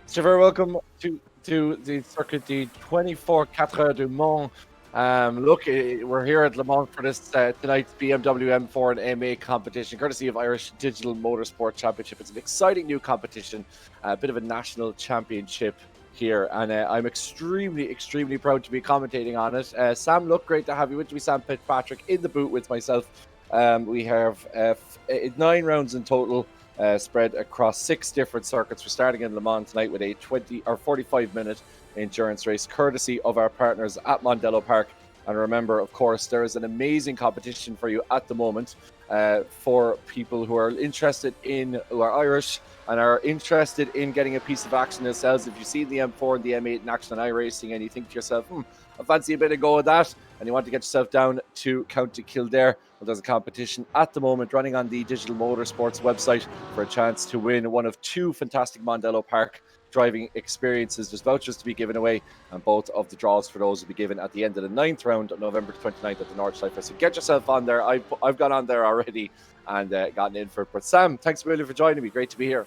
So very welcome to the circuit, the 24 Quatre du Mans. Look, we're here at Le Mans for this tonight's BMW M4 and M8 competition, courtesy of Irish Digital Motorsport Championship. It's an exciting new competition, a bit of a national championship here, and I'm extremely proud to be commentating on it. Sam, look, great to have you with me. Sam Fitzpatrick in the booth with myself. We have 9 rounds in total. Spread across 6 different circuits. We're starting in Le Mans tonight with a 20 or 45-minute endurance race, courtesy of our partners at Mondello Park. And remember, of course, there is an amazing competition for you at the moment for people who are interested in, who are Irish and are interested in getting a piece of action themselves. If you see the M4 and the M8 in action on iRacing and you think to yourself, I fancy a bit of go with that, and you want to get yourself down to County Kildare, well, there's a competition at the moment running on the Digital Motorsports website for a chance to win one of 2 fantastic Mondello Park driving experiences. There's vouchers to be given away, and both of the draws for those will be given at the end of the 9th round on November 29th at the North Cypher. So get yourself on there. I've gone on there already and gotten in for it. But Sam, thanks a million for joining me. Great to be here.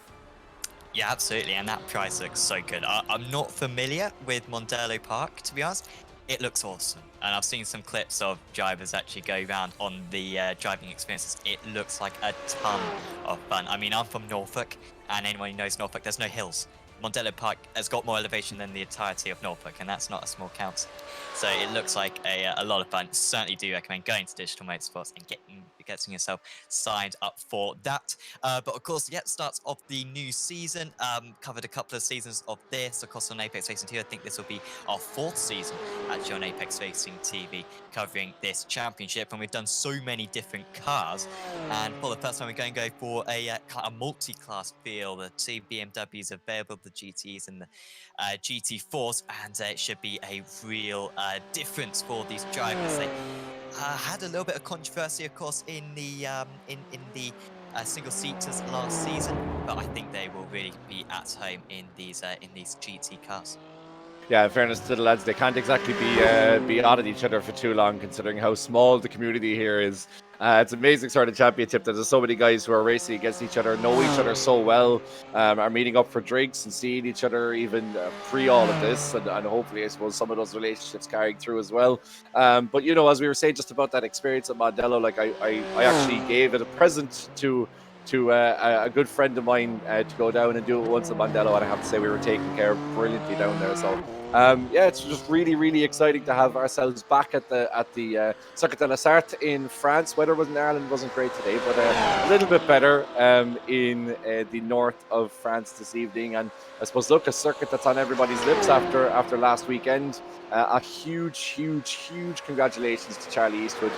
Yeah, absolutely, and that price looks so good. I'm not familiar with Mondello Park, to be honest. It looks awesome, and I've seen some clips of drivers actually go around on the driving experiences. It looks like a ton of fun. I mean, I'm from Norfolk, and anyone who knows Norfolk, there's no hills. Mondello Park has got more elevation than the entirety of Norfolk, and that's not a small count. So it looks like a lot of fun. Certainly do recommend going to Digital Motorsports and getting yourself signed up for that. But of course, yeah, starts off the new season. Covered a couple of seasons of this, of course, on Apex Racing TV. I think this will be our 4th season actually on Apex Racing TV covering this championship, and we've done so many different cars. And for the first time, we're going to go for a multi-class feel. The 2 BMWs available, the GTs and the GT4s, and it should be a real difference for these drivers. They had a little bit of controversy, of course, in the single seaters last season, but I think they will really be at home in these GT cars. Yeah, in fairness to the lads, they can't exactly be on at each other for too long, considering how small the community here is. It's an amazing sort of championship. There's so many guys who are racing against each other, know each other so well, are meeting up for drinks and seeing each other even pre all of this, and hopefully, I suppose, some of those relationships carrying through as well. But as we were saying just about that experience at Mondello, like I actually gave it a present to a good friend of mine to go down and do it once at Mondello, and I have to say we were taken care of brilliantly down there. So yeah, it's just really exciting to have ourselves back at the Circuit de la Sarthe in France. Weather in Ireland wasn't great today, but a little bit better in the north of France this evening. And I suppose, look, a circuit that's on everybody's lips after last weekend. A huge congratulations to Charlie Eastwood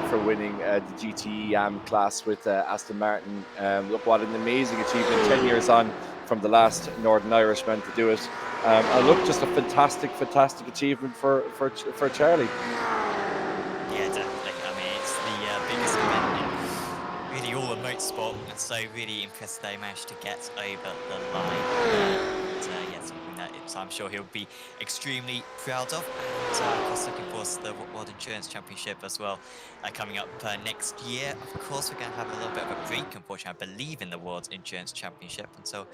for winning the GT class with Aston Martin. Look, what an amazing achievement, 10 years on from the last Northern Irishman to do it. And look, just a fantastic achievement for Charlie. Yeah, definitely. I mean, it's the biggest event in really all of motorsport, and so really impressed they managed to get over the line. Yeah, something that I'm sure he'll be extremely proud of. And of course, looking forward to the World Endurance Championship as well, coming up next year. Of course, we're going to have a little bit of a break, unfortunately, I believe, in the World Endurance Championship until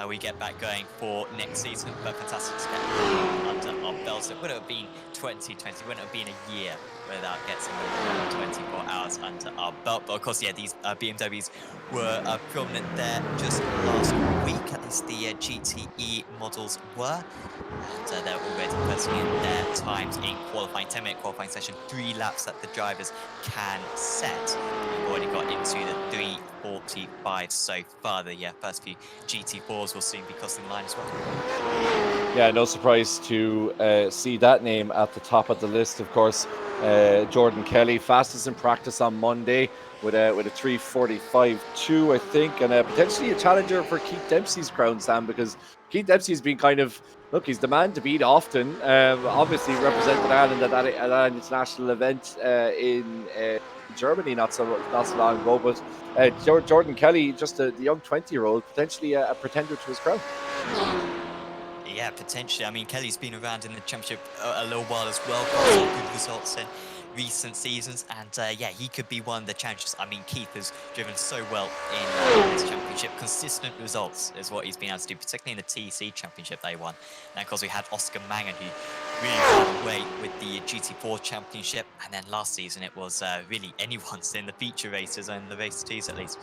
we get back going for next season. But fantastic to get under our belts. It would have been 2020, wouldn't have been a year without getting 24 hours under our belt. But of course, yeah, these BMWs were prominent there just last week. At least the GTE models were. And they're already putting in their times in qualifying, 10-minute qualifying session, 3 laps that the drivers can set. We've already got into the 3:45 so far. The first few GT4s will soon be crossing the line as well. Yeah, no surprise to see that name at the top of the list, of course. Jordan Kelly, fastest in practice on Monday with a 3:45.2, I think, and potentially a challenger for Keith Dempsey's crown, Sam, because Keith Dempsey's been kind of, look, he's the man to beat often. Obviously represented Ireland at that international event in Germany not so long ago, but Jordan Kelly, just the young 20-year-old, potentially a pretender to his crown. Yeah, potentially. I mean, Kelly's been around in the championship a little while as well, got some good results in recent seasons, and yeah, he could be one of the challengers. I mean, Keith has driven so well in this championship. Consistent results is what he's been able to do, particularly in the TC championship they won. And of course, we had Oscar Mangan, who really ran away with the GT4 championship, and then last season it was really anyone's in the feature races and the race twos at least.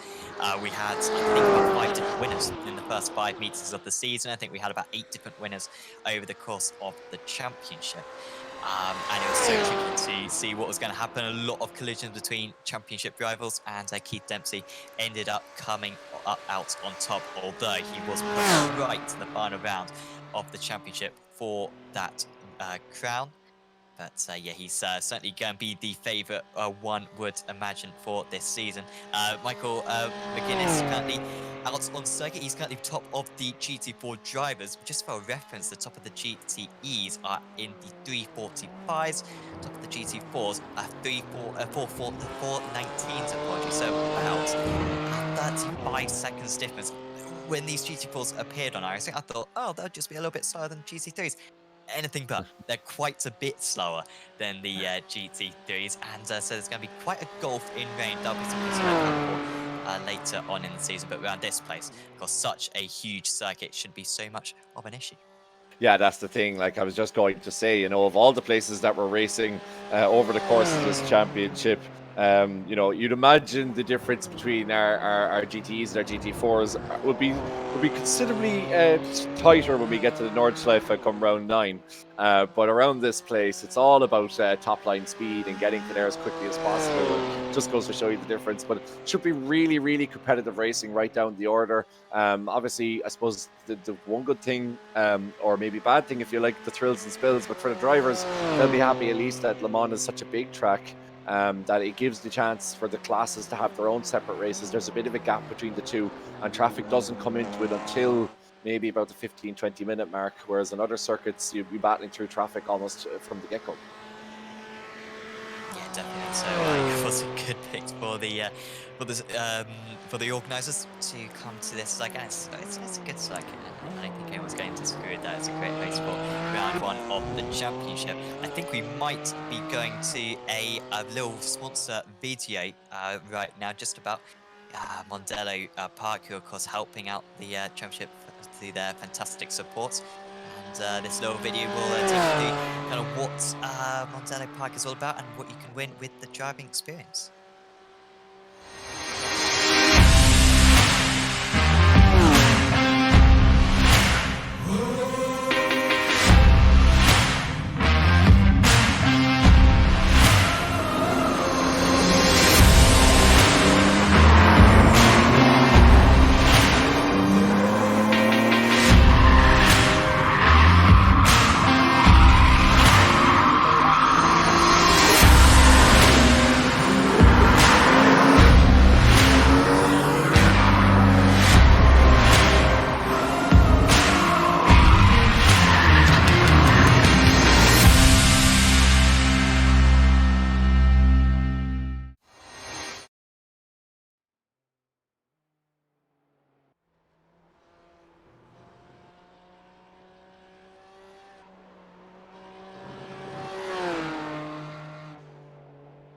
We had, I think, about 5 different winners in the first 5 meters of the season. I think we had about 8 different winners over the course of the championship. And it was so tricky to see what was going to happen. A lot of collisions between championship rivals, and Keith Dempsey ended up coming out on top, although he was pushed right to the final round of the championship for that crown. But yeah, he's certainly going to be the favourite, one would imagine, for this season. Michael McGuinness currently out on circuit. He's currently top of the GT4 drivers. Just for reference, the top of the GTEs are in the 345s. Top of the GT4s are 419s, apologies. So about 35 seconds difference. When these GT4s appeared on iRacing, I thought, oh, they'll just be a little bit slower than GT3s. Anything but. They're quite a bit slower than the GT3s, and so there's going to be quite a gulf in range. That'll be something to look out for later on in the season, but around this place, because such a huge circuit shouldn't be so much of an issue. Yeah, that's the thing. Like I was just going to say, of all the places that we're racing over the course of this championship, you'd imagine the difference between our GTEs and our GT4s would be considerably tighter when we get to the Nordschleife come round 9. But around this place, it's all about top line speed and getting to there as quickly as possible. It just goes to show you the difference. But it should be really, really competitive racing right down the order. Obviously, I suppose the one good thing, or maybe bad thing if you like, the thrills and spills, but for the drivers, they'll be happy at least that Le Mans is such a big track that it gives the chance for the classes to have their own separate races. There's a bit of a gap between the two, and traffic doesn't come into it until maybe about the 15-20 minute mark, whereas on other circuits you'd be battling through traffic almost from the get-go. Yeah, definitely. So it was a good pick for the organisers to come to this. Like, it's a good circuit, and I don't think anyone's going to disagree with that. It's a great race for round 1 of the championship. I think we might be going to a little sponsor video right now, just about Mondello Park, who are, of course, helping out the championship through their fantastic support. And this little video will take you through kind of what Mondello Park is all about and what you can win with the driving experience.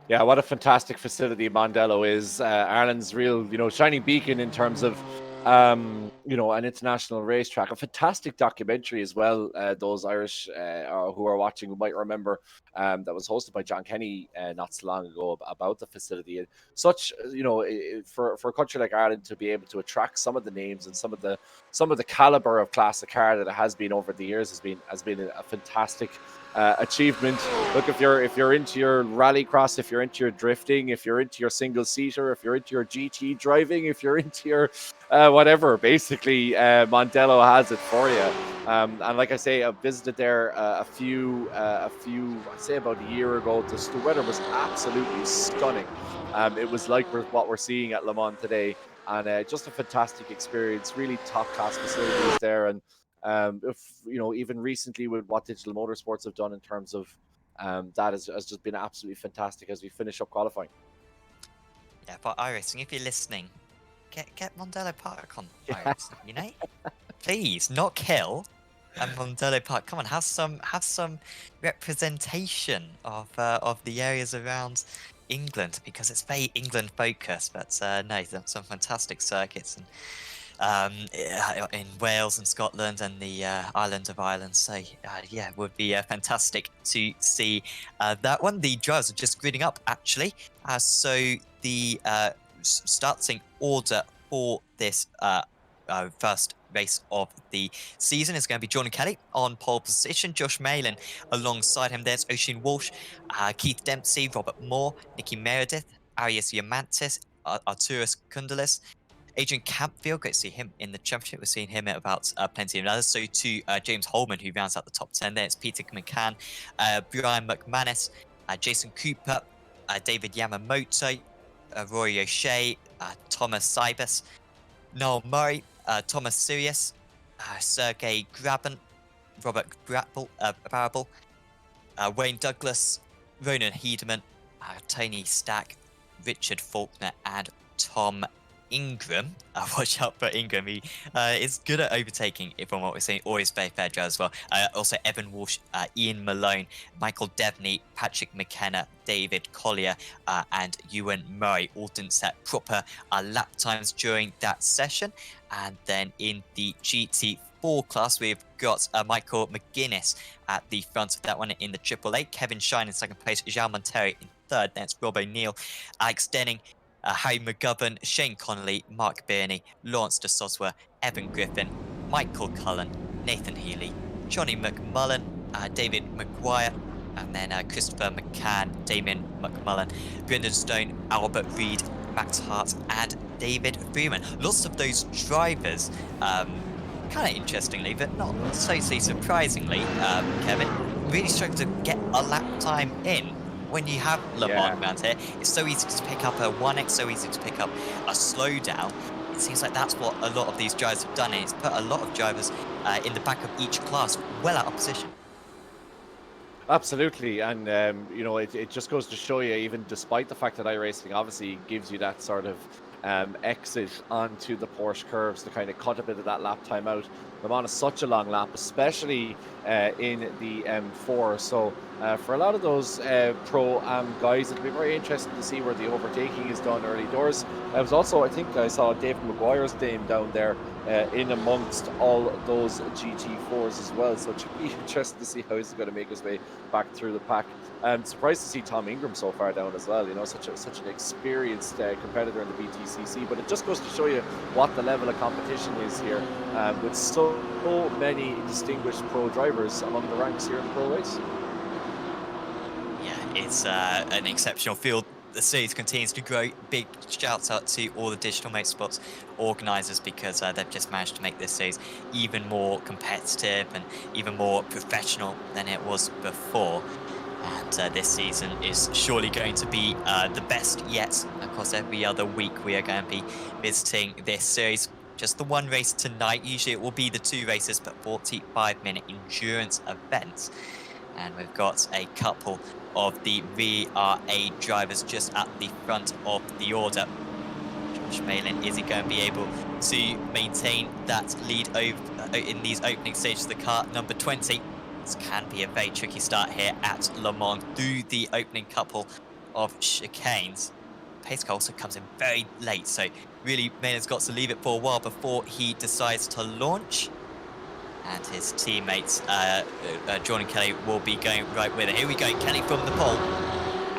Yeah, what a fantastic facility Mondello is. Ireland's real, shining beacon in terms of, an international racetrack. A fantastic documentary as well. Those Irish who are watching might remember that was hosted by John Kenny not so long ago about the facility. And such, for a country like Ireland to be able to attract some of the names and some of the caliber of classic car that it has been over the years has been a fantastic achievement. Look, if you're into your rallycross, if you're into your drifting, if you're into your single seater, if you're into your GT driving, if you're into your whatever, basically Mondello has it for you. And like I say, I visited there a few I'd say about a year ago. The weather was absolutely stunning. It was like what we're seeing at Le Mans today, and just a fantastic experience. Really top class facilities there, and if even recently with what Digital Motorsports have done in terms of that has just been absolutely fantastic as we finish up qualifying. Yeah, but iRacing, if you're listening, get Mondello Park on iRacing, please, not kill, And Mondello Park, come on, have some representation of the areas around England, because it's very England focused. But no, there's some fantastic circuits and in Wales and Scotland and the island of Ireland. So yeah, it would be fantastic to see that one. The drivers are just gridding up actually. So the starting order for this first race of the season is going to be Jordan Kelly on pole position, Josh Malin alongside him. There's Oisin Walsh, Keith Dempsey, Robert Moore, Nicky Meredith, Arias Yamantis, Arturus Kundalis, Adrian Campfield. Great to see him in the championship. We're seeing him about plenty of others. So to James Holman, who rounds out the top 10 there. It's Peter McCann, Brian McManus, Jason Cooper, David Yamamoto, Rory O'Shea, Thomas Sibus, Noel Murray, Thomas Sirius, Sergey Graben, Robert Barable, Wayne Douglas, Ronan Hedeman, Tony Stack, Richard Faulkner, and Tom Ingram. Watch out for Ingram. He is good at overtaking, from what we're seeing. Always very fair drive as well. Also, Evan Walsh, Ian Malone, Michael Devney, Patrick McKenna, David Collier, and Ewan Murray all didn't set proper lap times during that session. And then in the GT4 class, we've got Michael McGuinness at the front of that one in the Triple Eight. Kevin Shine in second place. Jean Montero in third. That's Rob O'Neill, Alex Denning, Harry McGovern, Shane Connolly, Mark Birney, Lawrence de Soswa, Evan Griffin, Michael Cullen, Nathan Healy, Johnny McMullen, David McGuire, and then Christopher McCann, Damien McMullen, Brendan Stone, Albert Reed, Max Hart, and David Freeman. Lots of those drivers, kind of interestingly, but not totally surprisingly, Kevin, really struggled to get a lap time in. When you have Le Mans around here, it's so easy to pick up a 1x, so easy to pick up a slowdown. It seems like that's what a lot of these drivers have done, and it's put a lot of drivers in the back of each class well out of position. Absolutely, and it just goes to show you, even despite the fact that iRacing obviously gives you that sort of exit onto the Porsche curves to kind of cut a bit of that lap time out. Le Mans is such a long lap, especially in the M4. So for a lot of those pro-am guys, it'll be very interesting to see where the overtaking is done early doors. I was also, I think I saw David Maguire's name down there in amongst all those GT4s as well. So it should be interesting to see how he's going to make his way back through the pack. Surprised to see Tom Ingram so far down as well. Such an experienced competitor in the BTCC. But it just goes to show you what the level of competition is here, with so many distinguished pro drivers among the ranks here in the pro race. Yeah, it's an exceptional field. The series continues to grow. Big shouts out to all the Digital Motorsports organisers, because they've just managed to make this series even more competitive and even more professional than it was before. And this season is surely going to be the best yet. Of course, every other week we are going to be visiting this series. Just the one race tonight. Usually it will be the two races, but 45-minute endurance events. And we've got a couple of the VRA drivers just at the front of the order. Josh Malin, is he going to be able to maintain that lead over in these opening stages of the car? Number 20. This can be a very tricky start here at Le Mans through the opening couple of chicanes. Pace car also comes in very late, so really Malin's got to leave it for a while before he decides to launch. And his teammates, Jordan Kelly, will be going right with it. Here we go, Kelly from the pole.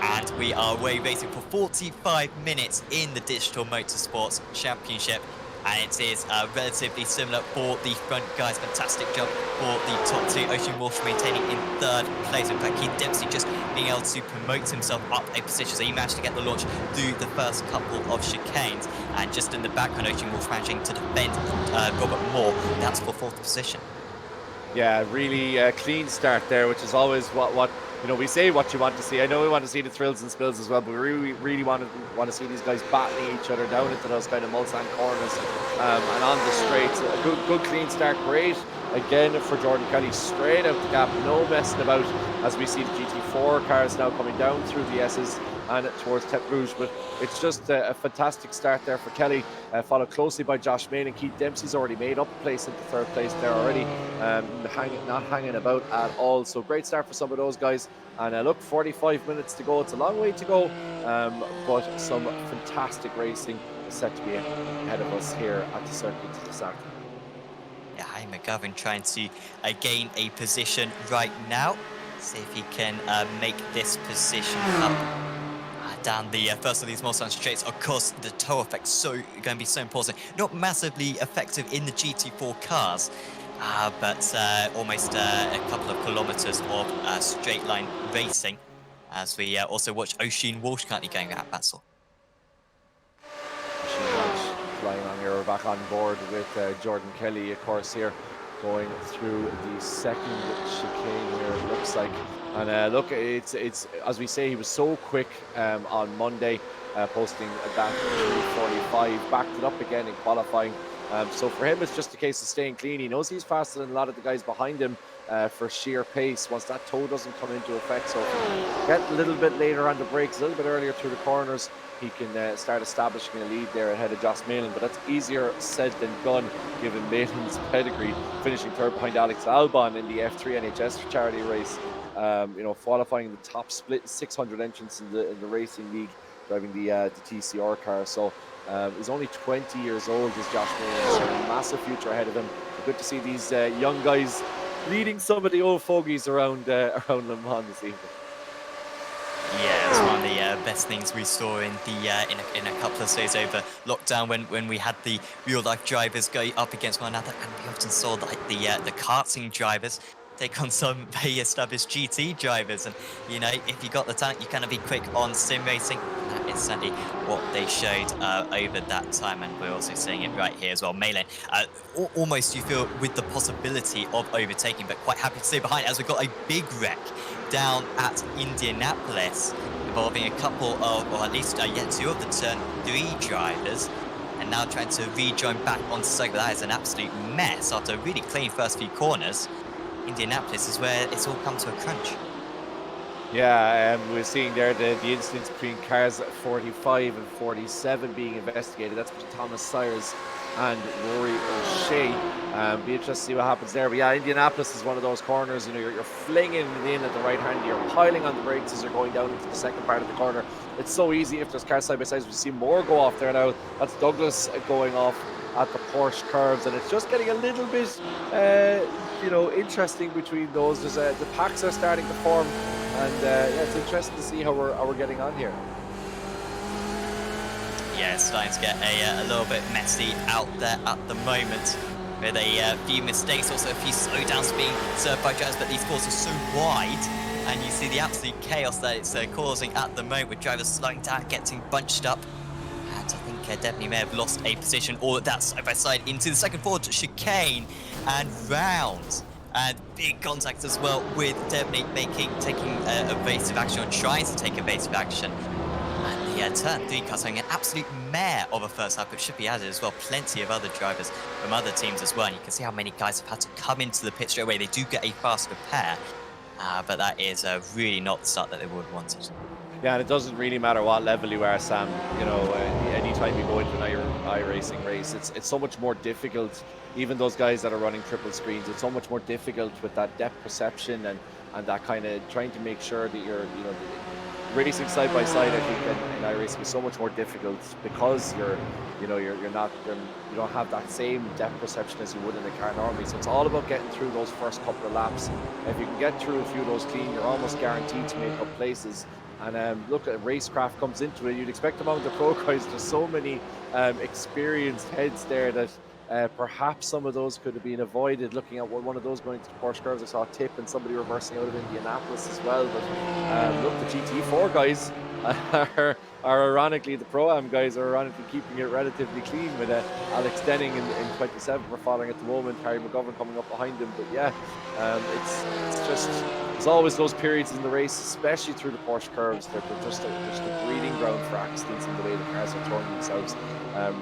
And we are away racing for 45 minutes in the Digital Motorsports Championship. And it is relatively similar for the front guys. Fantastic job for the top two. Oisin Walsh maintaining in third place. In fact, Keith Dempsey just being able to promote himself up a position. So he managed to get the launch through the first couple of chicanes. And just in the background, Oisin Walsh managing to defend Robert Moore. That's for fourth position. Yeah, really clean start there, which is always what we say what you want to see. I know we want to see the thrills and spills as well, but we really want to see these guys battling each other down into those kind of Mulsanne corners and on the straights. A good clean start, great again for Jordan Kelly, straight out the gap, no messing about, as we see the GT4 cars now coming down through the S's. and towards Tete Rouge. But it's just a fantastic start there for Kelly, followed closely by Josh Main, and Keith Dempsey's already made up a place into third place there already, not hanging about at all. So great start for some of those guys. And look, 45 minutes to go. It's a long way to go, but some fantastic racing is set to be ahead of us here at the circuit this afternoon. Yeah, Harry McGovern trying to gain a position right now. See if he can make this position up down the first of these Mulsanne straights. Of course, the toe effect going to be so important. Not massively effective in the GT4 cars, but almost a couple of kilometers of straight line racing. As we also watch Oisin Walsh currently going at battle. Oisin Walsh flying on here. We're back on board with Jordan Kelly, of course, here going through the second chicane here, it looks like. And look, it's as we say, he was so quick on Monday, posting that 3:45, backed it up again in qualifying. So for him, it's just a case of staying clean. He knows he's faster than a lot of the guys behind him for sheer pace once that toe doesn't come into effect. So if he get a little bit later on the brakes, a little bit earlier through the corners, he can start establishing a lead there ahead of Josh Malin. But that's easier said than done, given Malin's pedigree, finishing third behind Alex Albon in the F3 NHS charity race. Qualifying the top split 600 entrants in the racing league, driving the TCR car. So he's only 20 years old, is Josh Malin, so a massive future ahead of him. Good to see these young guys leading some of the old fogies around Le Mans this evening. Yeah, it's one of the best things we saw in the in a couple of days over lockdown when we had the real life drivers go up against one another, and we often saw like the karting drivers take on some very established GT drivers. And if you got the talent, you kind of be quick on sim racing. That is certainly what they showed over that time, and we're also seeing it right here as well. Malin, almost you feel with the possibility of overtaking, but quite happy to stay behind as we've got a big wreck down at Indianapolis, involving a couple of, or at least two of the turn 3 drivers, and now trying to rejoin back on circuit. That is an absolute mess after a really clean first few corners. Indianapolis is where it's all come to a crunch. Yeah, we're seeing there the incidents between cars 45 and 47 being investigated. That's between Thomas Sayers and Rory O'Shea. Be interested to see what happens there. But yeah, Indianapolis is one of those corners. You're flinging it in at the right hand. You're piling on the brakes as you're going down into the second part of the corner. It's so easy if there's cars side by side. We see more go off there now. That's Douglas going off at the Porsche curves, and it's just getting a little bit interesting between those. There's the packs are starting to form, and it's interesting to see how we're getting on here. Yeah, it's starting to get a little bit messy out there at the moment, with a few mistakes, also a few slowdowns being served by drivers, but these courses are so wide, and you see the absolute chaos that it's causing at the moment, with drivers slowing down, getting bunched up. And I think definitely may have lost a position. All of that side by side into the second forward chicane and round. And big contact as well with Debney taking evasive action, or trying to take evasive action. And the turn 3 car having an absolute mare of a first lap. It should be added as well. Plenty of other drivers from other teams as well. And you can see how many guys have had to come into the pit straight away. They do get a faster pair, but that is really not the start that they would have wanted. Yeah, and it doesn't really matter what level you are, Sam. Anytime you go into an iRacing race, it's so much more difficult. Even those guys that are running triple screens, it's so much more difficult with that depth perception and that kind of trying to make sure that you're racing side by side. I think in iRacing is so much more difficult because you don't have that same depth perception as you would in a car normally. So it's all about getting through those first couple of laps. If you can get through a few of those clean, you're almost guaranteed to make up places. And look, at racecraft comes into it. You'd expect among the pro guys, there's so many experienced heads there that perhaps some of those could have been avoided. Looking at one of those going to the Porsche curves, I saw a tip and somebody reversing out of Indianapolis as well. But look, the GT4 guys are ironically, the Pro-Am guys are ironically keeping it relatively clean, with Alex Denning in 27 for following at the moment, Harry McGovern coming up behind him. But yeah, it's just, there's always those periods in the race, especially through the Porsche curves, that they're just a breeding ground for accidents in the way the cars are throwing themselves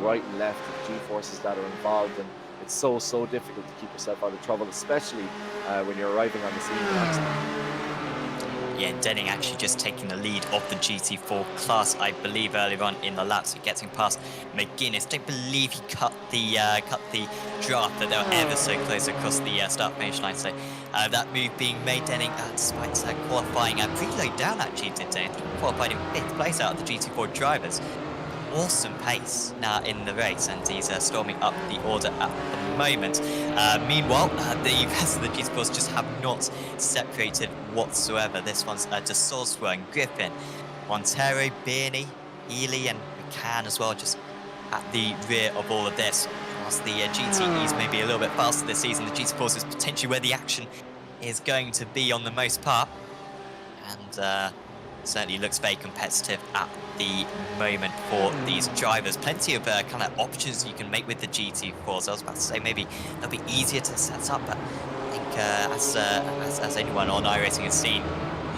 right and left, the G-forces that are involved. And it's so difficult to keep yourself out of trouble, especially when you're arriving on the scene of an accident. Yeah, and Denning actually just taking the lead of the GT4 class, I believe, earlier on in the lap. So getting past McGuinness. Don't believe he cut the draft, but they were ever so close across the start-finish line. So that move being made, Denning, despite qualifying pretty low down, actually, did Denning. I think he qualified in 5th place out of the GT4 drivers. Awesome pace now in the race, and he's storming up the order at the moment. Meanwhile, the rest of the GT4s just have not separated whatsoever. This one's De Soswa and Griffin, Montero, Birney, Healy, and McCann as well, just at the rear of all of this. Whilst the GTEs may be a little bit faster this season, the GT4s is potentially where the action is going to be on the most part. And certainly looks very competitive at the moment for these drivers. Plenty of kind of options you can make with the GT4s. I was about to say maybe they'll be easier to set up, but I think as anyone on iRacing has seen,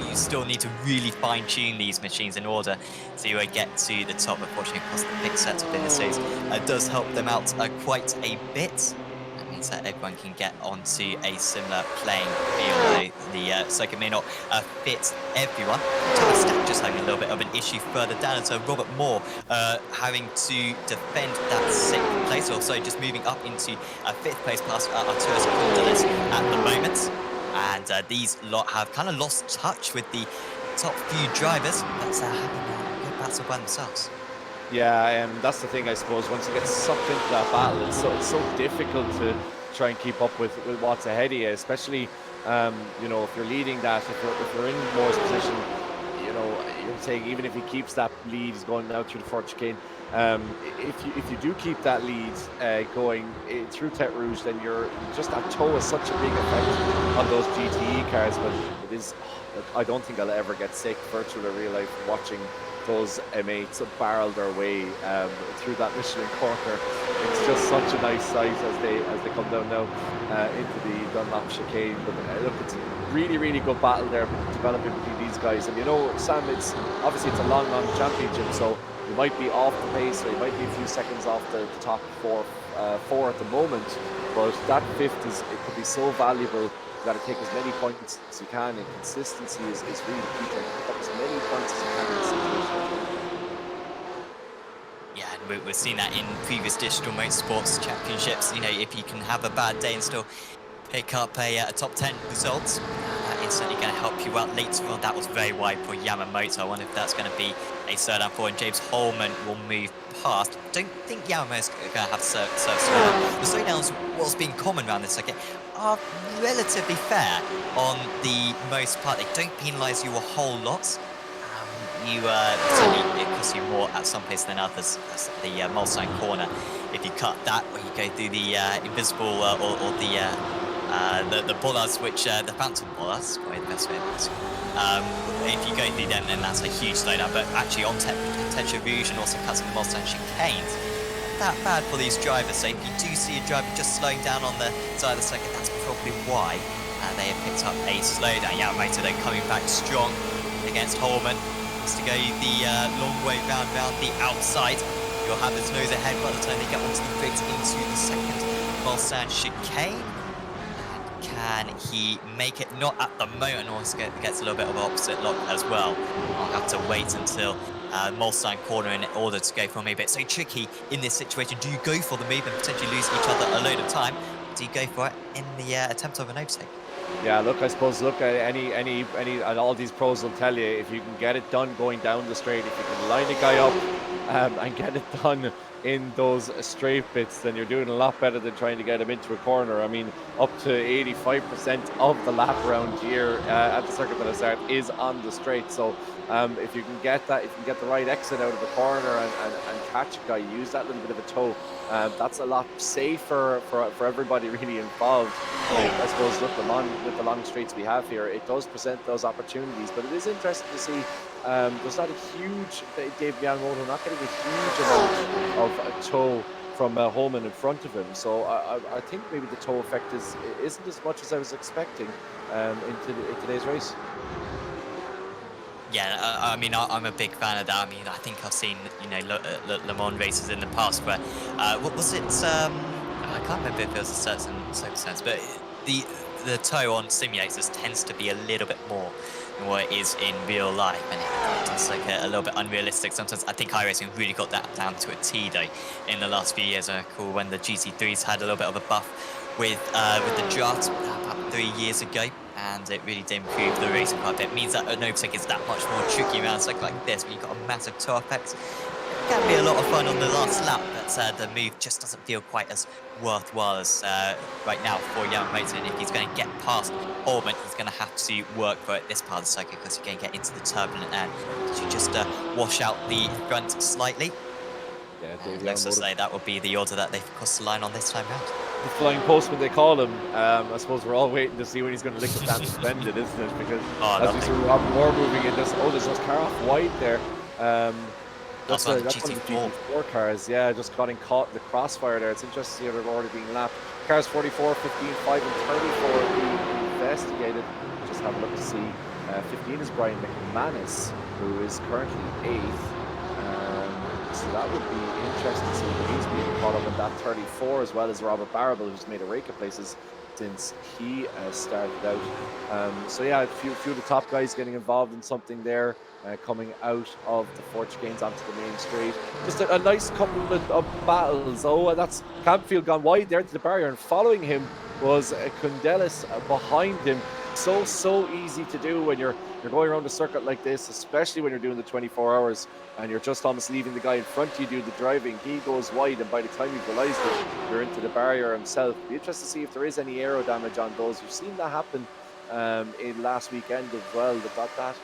you still need to really fine-tune these machines in order to get to the top. Unfortunately, of course, the big setup in this series does help them out quite a bit. That means that everyone can get onto a similar playing field. The circuit may not fit everyone. Thomas Stack just having a little bit of an issue further down, and so Robert Moore having to defend that 6th place, also just moving up into 5th place past Arturas Cordelis at the moment. And these lot have kind of lost touch with the top few drivers, but having good battle by themselves. Yeah, that's the thing, I suppose. Once you get sucked into that battle, it's so difficult to try and keep up with what's ahead of you, especially you know, if you're leading that, if you're in Moore's position, you know, you're saying even if he keeps that lead, he's going out through the Fort Chicane. If you do keep that lead going through Tete Rouge, then you're just, that toe has such a big effect on those GTE cars. But it is, I don't think I'll ever get sick, virtual or real life, watching those M8s barrel their way through that Michelin corner. It's just such a nice sight as they come down now into the Dunlop chicane. But look, it's a really good battle there developing between these guys. And you know, Sam, it's obviously it's a long championship, so you might be off the pace, or you might be a few seconds off the top four at the moment. But that 5th it could be so valuable. You got to take as many points as you can, and consistency is really key to pick up as many points as you can in this situation. Yeah, and we've seen that in previous digital motorsports championships. You know, if you can have a bad day and still pick up a top 10 result, that is certainly going to help you out later on. That was very wide for Yamamoto. I wonder if that's going to be a slowdown for, and James Holman will move past. Don't think Yamamoto's going to have to slowdown. The slowdowns, what's been common around this circuit, are relatively fair on the most part. They don't penalise you a whole lot. Certainly it costs you more at some places than others. That's the Mulsanne corner. If you cut that, where you go through the invisible or the bollards, which the phantom bollards, probably the best way of it. If you go through them, then that's a huge slowdown. But actually, on Tete Rouge and also cutting the Mulsanne chicanes, not that bad for these drivers. So if you do see a driver just slowing down on the side of the circuit, that's probably why they have picked up a slowdown. Yamamoto then coming back strong against Holman. To go the long way round the outside. You'll have his nose ahead by the time they get onto the bricks into the 2nd Mulsanne chicane. Can he make it? Not at the moment. Also gets a little bit of an opposite lock as well. I'll have to wait until Mulsanne corner in order to go for a move. It's so tricky in this situation. Do you go for the move and potentially lose each other a load of time? Do you go for it in the attempt of an overtake? Yeah, look, I suppose, look, any, and all these pros will tell you, if you can get it done going down the straight, if you can line a guy up and get it done in those straight bits, then you're doing a lot better than trying to get him into a corner. I mean, up to 85% of the lap round here at the circuit that I start is on the straight. So if you can get that, if you can get the right exit out of the corner and catch a guy, use that little bit of a toe, that's a lot safer for everybody really involved. I suppose, look, with the long straights we have here, it does present those opportunities, but it is interesting to see there's not a huge, Dave Yamamoto not getting a huge amount of a toe from Holman in front of him. So I think maybe the toe effect isn't as much as I was expecting in today's race. Yeah, I mean, I'm a big fan of that. I mean, I think I've seen, you know, Le Mans races in the past where, what was it? I can't remember if it was a certain circumstance, but the toe on simulators tends to be a little bit more than what it is in real life, and it's like a little bit unrealistic sometimes. I think iRacing really got that down to a T though in the last few years. I recall when the GT3s had a little bit of a buff with the draft about 3 years ago, and it really did improve the racing car. It means that an overtake is that much more tricky around something like this, where you've got a massive toe effect. It can be a lot of fun on the last lap, but the move just doesn't feel quite as worthwhile as right now for Jan Motor. And if he's going to get past Holman, he's going to have to work for it this part of the circuit, because you're going to get into the turbulent air. So you just wash out the front slightly. Yeah, Let's just say that would be the order that they've crossed the line on this time round. The flying postman, they call him. I suppose we're all waiting to see when he's going to lick the damn suspended, isn't it? Because as we see Rob Moore moving in, there's just car off wide there. That's one of the GT4 cars, yeah, just got caught in the crossfire there. It's interesting to see how they're already being lapped. Cars 44, 15, 5, and 34 are being investigated. Just have a look to see. 15 is Brian McManus, who is currently 8th. So that would be interesting to see when he's being caught up in that 34, as well as Robert Barrable, who's made a rake of places since he started out. So yeah, a few of the top guys getting involved in something there, coming out of the four chicanes onto the main straight. Just a nice couple of battles. Oh, that's Campfield gone wide there to the barrier, and following him was Kundelis behind him. So easy to do when you're going around a circuit like this, especially when you're doing the 24 hours and you're just almost leaving the guy in front of you do the driving. He goes wide, and by the time you've realised it, you're into the barrier himself. Be interested to see if there is any aero damage on those. You've seen that happen in last weekend as well. That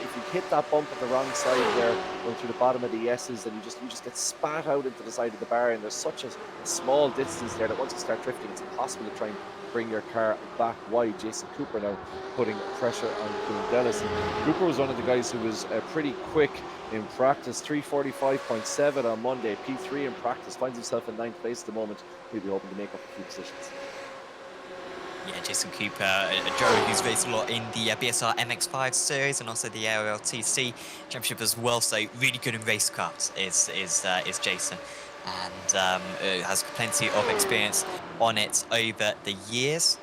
if you hit that bump at the wrong side there, going through the bottom of the S's, and you just get spat out into the side of the barrier, and there's such a small distance there that once you start drifting, it's impossible to try and bring your car back wide. Jason Cooper now putting pressure on Kundelis. Cooper was one of the guys who was pretty quick in practice, 3:45.7 on Monday, P3 in practice, finds himself in 9th place at the moment. He'll be hoping to make up a few positions. Yeah, Jason Cooper, a driver who's raced a lot in the BSR MX5 series and also the ARLTC Championship as well. So really good in race cars is Jason, and has plenty of experience on it over the years.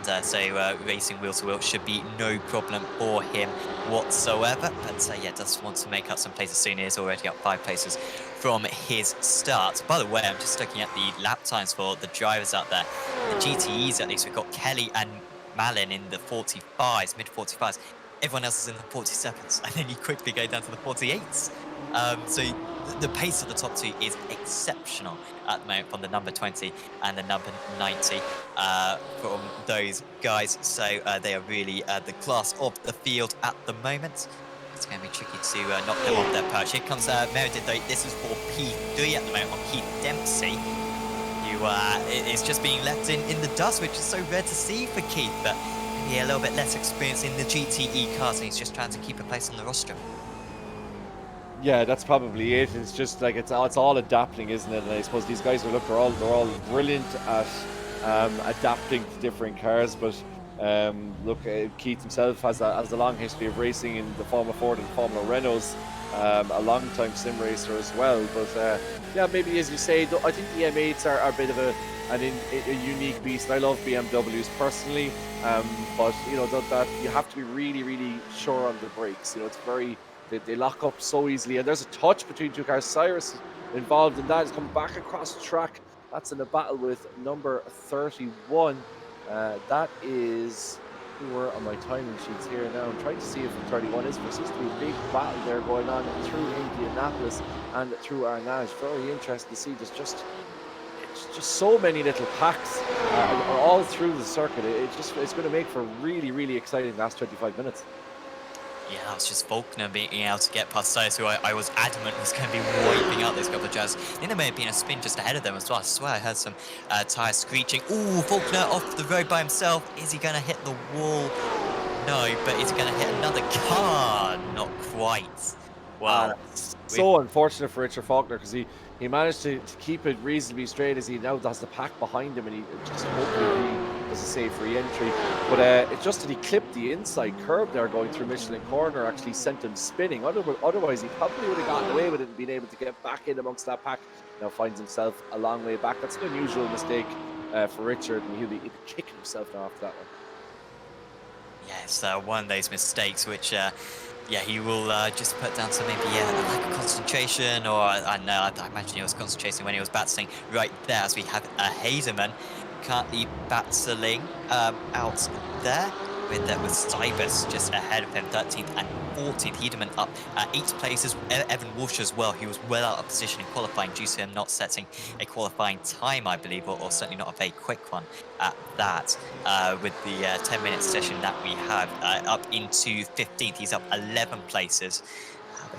And so racing wheel to wheel should be no problem for him whatsoever. But yeah, does want to make up some places soon. He is already up 5 places from his start. By the way, I'm just looking at the lap times for the drivers out there. The GTEs, at least, we've got Kelly and Malin in the 45s, mid 45s. Everyone else is in the 47s, and then you quickly go down to the 48s. So the pace of the top two is exceptional at the moment from the number 20 and the number 90 from those guys. So they are really the class of the field at the moment. It's going to be tricky to knock them off their perch. Here comes Meredith, though. This is for P3 at the moment on Keith Dempsey, who is just being left in the dust, which is so rare to see for Keith, but maybe a little bit less experience in the GTE cars, and he's just trying to keep a place on the roster. Yeah, that's probably it. It's just like it's all adapting, isn't it? And I suppose these guys they're all brilliant at adapting to different cars, but Keith himself has a long history of racing in the Formula Ford and Formula Renaults, a long time sim racer as well. But yeah, maybe as you say, I think the M8s are a bit of a unique beast. I love BMWs personally, but you know that you have to be really sure on the brakes. You know, it's they lock up so easily, and there's a touch between two cars. Cyrus involved in that. He's coming back across the track. That's in a battle with number 31. That is who were on my timing sheets here now. I'm trying to see if 31 is. There seems to be a big battle there going on through Indianapolis and through Arnage. Very interesting to see. There's just so many little packs all through the circuit. It's going to make for really exciting last 25 minutes. Yeah, that was just Faulkner being able to get past Cyrus, who I was adamant was going to be wiping out those couple of drivers. I think there may have been a spin just ahead of them as well. I swear I heard some tyres screeching. Ooh, Faulkner off the road by himself. Is he going to hit the wall? No, but is he going to hit another car? Not quite. Wow. So unfortunate for Richard Faulkner, because he managed to keep it reasonably straight as he now has the pack behind him, and he just hopefully does a safe re-entry. But it's just that he clipped the inside curb there going through Michelin Corner, actually sent him spinning. Otherwise, he probably would have gotten away with it and been able to get back in amongst that pack. Now finds himself a long way back. That's an unusual mistake for Richard, and he'll be kicking himself now after that one. Yes, one of those mistakes which, yeah, he will just put down to maybe a lack of concentration, or I know, I imagine he was concentrating when he was battling right there, as we have a Haderman currently battling out there with Cybus just ahead of him, 13th and 14th. Haderman up 8 places. Evan Walsh as well, he was well out of position in qualifying due to him not setting a qualifying time, I believe, or certainly not a very quick one at that. With the 10-minute session that we have up into 15th, he's up 11 places.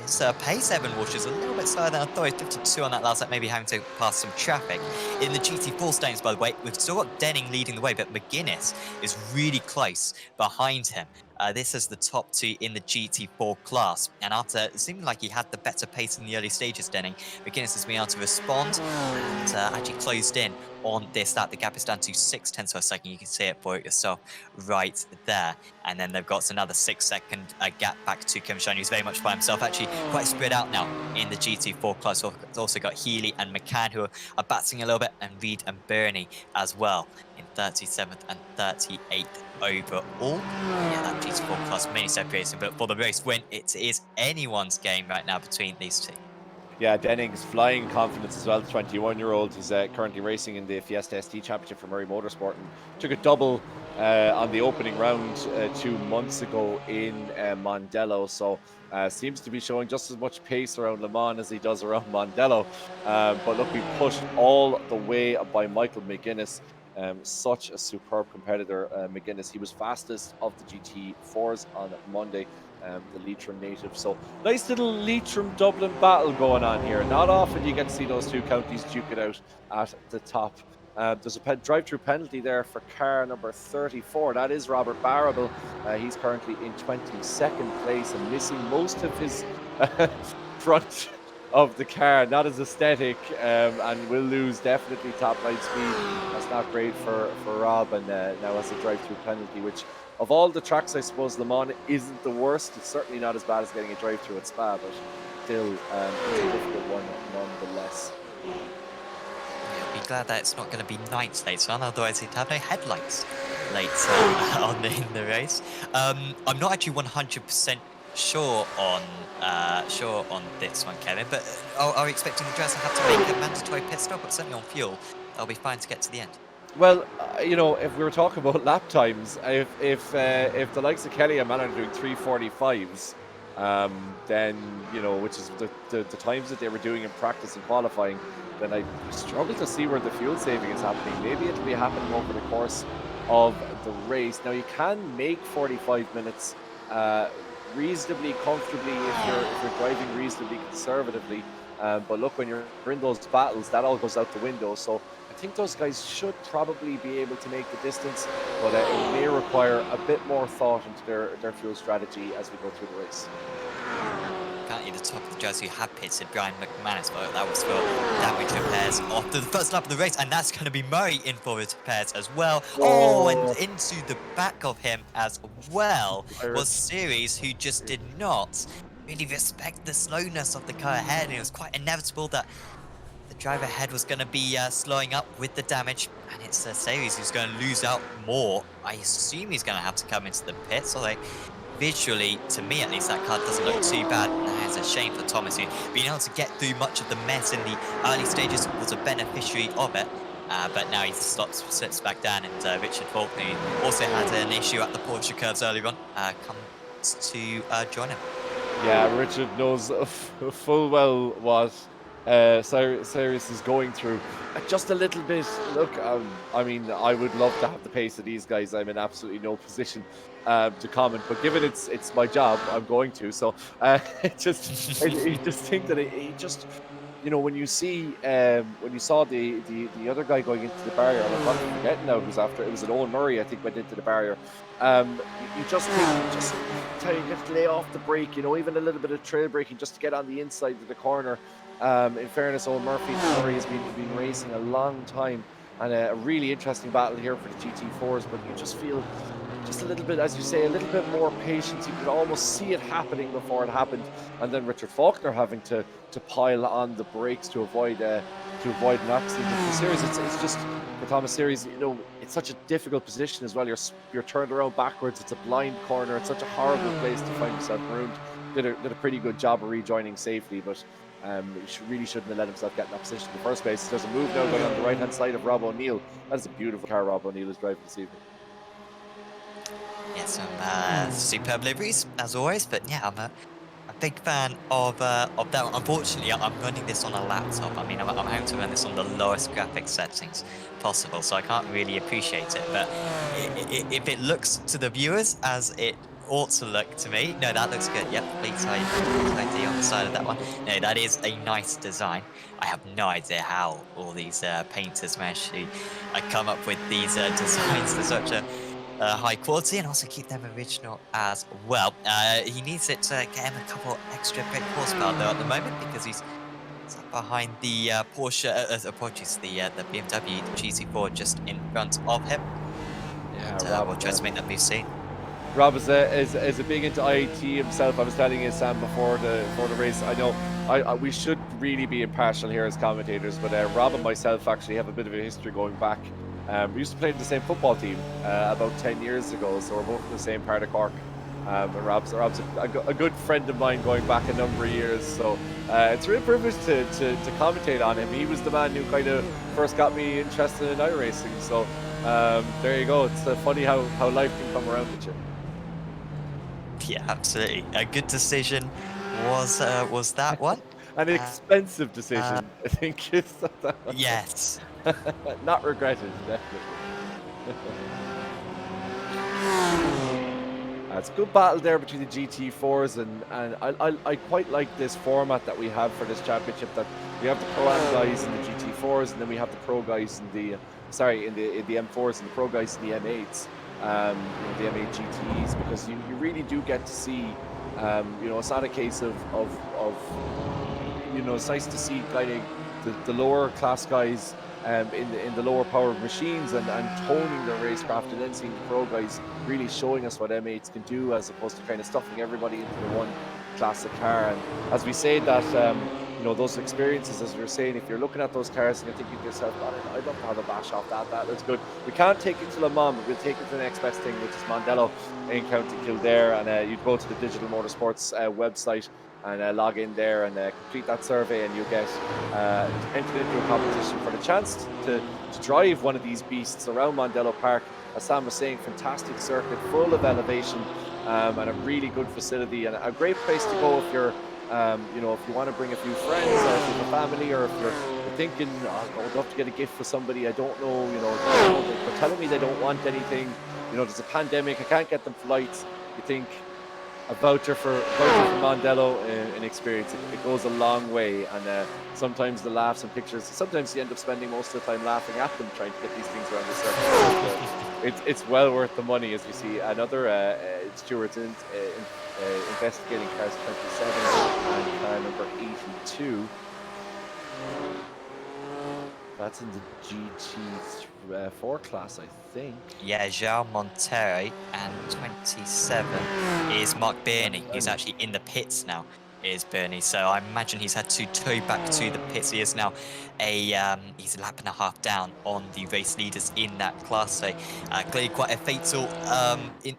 His pace, Evan Walsh, is a little bit slower than I thought. He's 52 on that last lap, maybe having to pass some traffic. In the GT4 standings, by the way, we've still got Denning leading the way, but McGuinness is really close behind him. This is the top 2 in the GT4 class. And after seeming like he had the better pace in the early stages, Denning, McGuinness has been able to respond and actually closed in on this lap. The gap is down to 0.6 of a second. You can see it for it yourself right there. And then they've got another 6-second gap back to Kevin Shine, who's very much by himself. Actually, quite spread out now in the GT4 class. So it's also got Healy and McCann, who are battling a little bit, and Reed and Bernie as well in 37th and 38th overall. Yeah, that GT4 class mini separation, but for the race win, it is anyone's game right now between these two. Yeah, Denning's flying confidence as well. The 21-year-old who's currently racing in the Fiesta ST Championship for Murray Motorsport, and took a double on the opening round 2 months ago in Mondello. So seems to be showing just as much pace around Le Mans as he does around Mondello. But look, we pushed all the way by Michael McGuinness. Such a superb competitor, McGuinness. He was fastest of the GT4s on Monday. The Leitrim native. So nice little Leitrim Dublin battle going on here. Not often you get to see those two counties duke it out at the top. There's a drive-through penalty there for car number 34. That is Robert Barrable. He's currently in 22nd place and missing most of his front of the car. Not as aesthetic, and will lose definitely top line speed. That's not great for Rob, and now has a drive-through penalty, which, of all the tracks, I suppose Le Mans isn't the worst. It's certainly not as bad as getting a drive-through at Spa, but still it's a difficult one nonetheless. Yeah, be glad that it's not going to be night later on, otherwise he'd have no headlights later on in the race. I'm not actually 100% sure on this one, Kevin, but are we expecting the drivers to have to make a mandatory pit stop? But certainly on fuel, they'll be fine to get to the end. Well, you know, if we were talking about lap times, if the likes of Kelly and Malin are doing 3:45s, then, you know, which is the times that they were doing in practice and qualifying, then I struggle to see where the fuel saving is happening. Maybe it'll be happening over the course of the race. Now, you can make 45 minutes reasonably comfortably if you're driving reasonably conservatively. But look, when you're in those battles, that all goes out the window. So I think those guys should probably be able to make the distance, but it may require a bit more thought into their fuel strategy as we go through the race. Currently the top of the drivers who have pitted, Brian McManus, but that was for damage repairs after the first lap of the race, and that's going to be Murray in for his repairs as well. Oh, and into the back of him as well was Series, who just did not really respect the slowness of the car ahead, and it was quite inevitable that the driver ahead was going to be slowing up with the damage, and it's Series who's going to lose out more. I assume he's going to have to come into the pits, although visually, to me at least, that car doesn't look too bad. It's a shame for Thomas, who being able to get through much of the mess in the early stages was a beneficiary of it. But now he slips back down, and Richard Faulkner, who also had an issue at the Porsche curves earlier on, comes to join him. Yeah, Richard knows full well what Cyrus is going through. Just a little bit. Look, I mean, I would love to have the pace of these guys. I'm in absolutely no position to comment, but given it's my job, I'm going to. So I just think that it just, you know, when you saw the other guy going into the barrier, and I'm not forgetting now who's after. It was an Owen Murray, I think, went into the barrier. You just think you have to lay off the brake, you know, even a little bit of trail braking just to get on the inside of the corner. In fairness, Owen Murray has been racing a long time, and a really interesting battle here for the GT4s, but you just feel just a little bit, as you say, a little bit more patience. You could almost see it happening before it happened, and then Richard Faulkner having to pile on the brakes to avoid an accident. For Series, it's just, for the Thomas Series, you know, it's such a difficult position as well. You're turned around backwards. It's a blind corner. It's such a horrible place to find yourself marooned. Did a pretty good job of rejoining safely, but he really shouldn't have let himself get in that position in the first place. There's a move now going on the right-hand side of Rob O'Neill. That is a beautiful car Rob O'Neill is driving this evening. Yeah, some superb liveries, as always, but yeah, I'm a big fan of that one. Unfortunately, I'm running this on a laptop. I mean, I'm having to run this on the lowest graphics settings possible, so I can't really appreciate it. But if it looks to the viewers as it ought to look to me, no, that looks good. Yep, fleet ID on the side of that one. No, that is a nice design. I have no idea how all these painters managed to come up with these designs to such a high quality and also keep them original as well. He needs it to get him a couple extra brake horsepower though at the moment because he's sat behind the Porsche, apologies, the BMW GT4 just in front of him. Yeah, And Rob, we'll try to make that move soon. Rob is a big into IET himself. I was telling you, Sam, before the race. I know we should really be impartial here as commentators, but Rob and myself actually have a bit of a history going back. We used to play in the same football team about 10 years ago, so we're both in the same part of Cork. And Rob's a good friend of mine going back a number of years, so it's a real privilege to commentate on him. He was the man who kind of first got me interested in iRacing, so there you go. It's funny how life can come around with you. Yeah, absolutely. A good decision was that one. An expensive decision, I think. Is that one. Yes. Not regretted, definitely. It's a good battle there between the GT4s, and I quite like this format that we have for this championship. That we have the Pro-Am guys in the GT4s, and then we have the pro guys in the in the M4s, and the pro guys in the M8s, the M8 GTEs, because you really do get to see. It's not a case of it's nice to see kind of the lower class guys in the lower powered machines and toning their racecraft, and then seeing the pro guys really showing us what M8s can do, as opposed to kind of stuffing everybody into the one classic car. And as we say that, those experiences, as we were saying, if you're looking at those cars and you're thinking to yourself, God, I'd love to have a bash off that looks good. We can't take it to Le Mans, but we'll take it to the next best thing, which is Mondello in County Kildare. And you'd go to the Digital Motorsports website and log in there and complete that survey, and you'll get entered into a competition for the chance to drive one of these beasts around Mondello Park. As Sam was saying, fantastic circuit, full of elevation, and a really good facility, and a great place to go if you're if you want to bring a few friends, or if you have a family, or if you're thinking, I'd love to get a gift for somebody, I don't know, they're telling me they don't want anything, there's a pandemic, I can't get them flights. You think a voucher for Mondello, an experience, it goes a long way. And sometimes the laughs and pictures, sometimes you end up spending most of the time laughing at them trying to get these things around the circuit. It's well worth the money, as we see another Stewart's investigating cars 27 and car number 82. That's in the GT4 class, I think. Yeah, João Monteiro, and 27 is Mark Birney. He's actually in the pits now, is Birney. So I imagine he's had to tow back to the pits. He is now he's a lap and a half down on the race leaders in that class. So clearly quite a fatal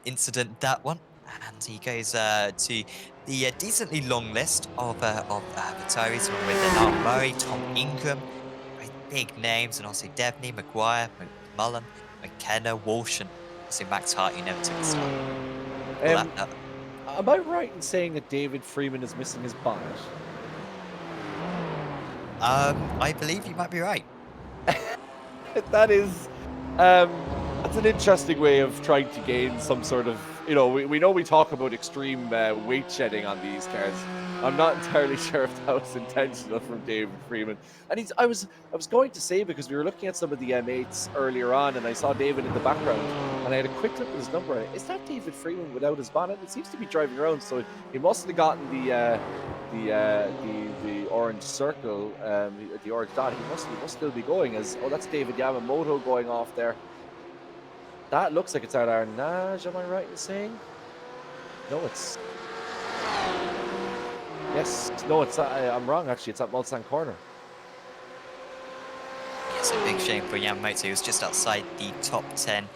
incident, that one. And he goes to the decently long list of retirees, along with Niall Murray, Tom Ingram, very big names, and also Devney, Maguire, McMullen, McKenna, Walsh, and also Max Hart, who never took a start. Am I right in saying that David Freeman is missing his bonnet? I believe you might be right. That is, that's an interesting way of trying to gain some sort of, we know we talk about extreme weight shedding on these cars. I'm not entirely sure if that was intentional from David Freeman. And I was going to say, because we were looking at some of the M8s earlier on, and I saw David in the background, and I had a quick look at his number. Is that David Freeman without his bonnet? It seems to be driving around, so he must have gotten the orange circle, the orange dot. He must still be going as, that's David Yamamoto going off there. That looks like it's at Arnage, am I right in saying? No, it's... Yes, no, it's I'm wrong, actually. It's at Mulsanne Corner. So big shame for Yamamoto. He was just outside the top 10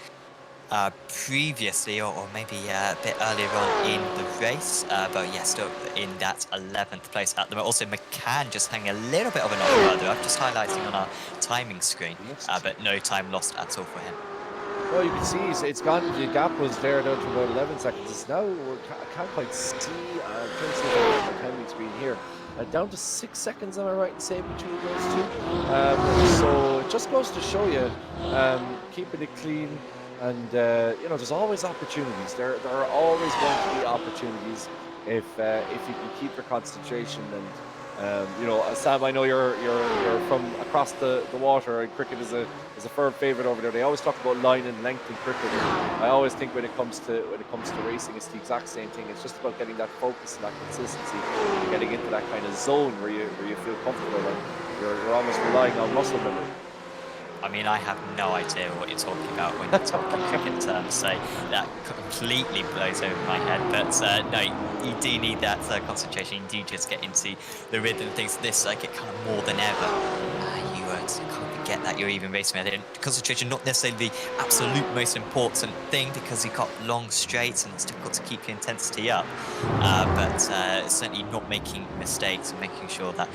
previously, or maybe a bit earlier on in the race, but yeah, still in that 11th place at the moment. Also, McCann just having a little bit of a knock further up, just highlighting on our timing screen, but no time lost at all for him. Well, you can see it's gone. The gap was there down to about 11 seconds. It's now, I can't quite see. I'm trying to see the timing screen here. Down to 6 seconds, am I right in saying, between those two? So it just goes to show you, keeping it clean. And you know, there's always opportunities. There are always going to be opportunities if you can keep your concentration. And you know, Sam, I know you're from across the water, and cricket is a firm favorite over there. They always talk about line and length in cricket. And I always think when it comes to racing, it's the exact same thing. It's just about getting that focus and that consistency, and getting into that kind of zone where you feel comfortable, and you're almost relying on muscle memory. I mean, I have no idea what you're talking about when you're talking cricket terms, so that completely blows over my head. But no, you do need that concentration. You do just get into the rhythm of things. This circuit kind of more than ever, you can't forget that you're even racing with it. Concentration, not necessarily the absolute most important thing, because you've got long straights and it's difficult to keep your intensity up. But certainly not making mistakes and making sure that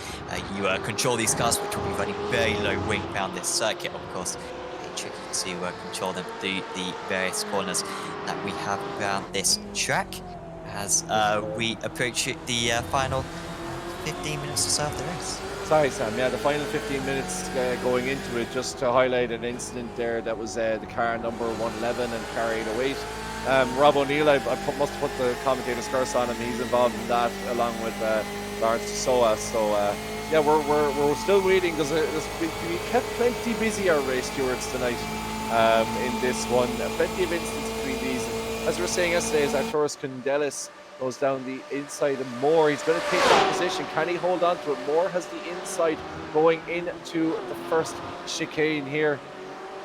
you control these cars, which will be running very low wing around this circuit. Of course, it's tricky to control them through the various corners that we have around this track as we approach the final 15 minutes or so of the race. Sorry, Sam. Yeah, the final 15 minutes going into it, just to highlight an incident there that was the car number 111 and car 808. Rob O'Neill, I must have put the commentator's curse on him. He's involved in that along with Lawrence Soa. So yeah, we're still waiting. We kept plenty busy, our race stewards, tonight in this one. Plenty of incidents between these. And as we were saying yesterday, as Arturas Condelis goes down the inside and Moore, he's going to take that position. Can he hold on to it? Moore has the inside going into the first chicane here.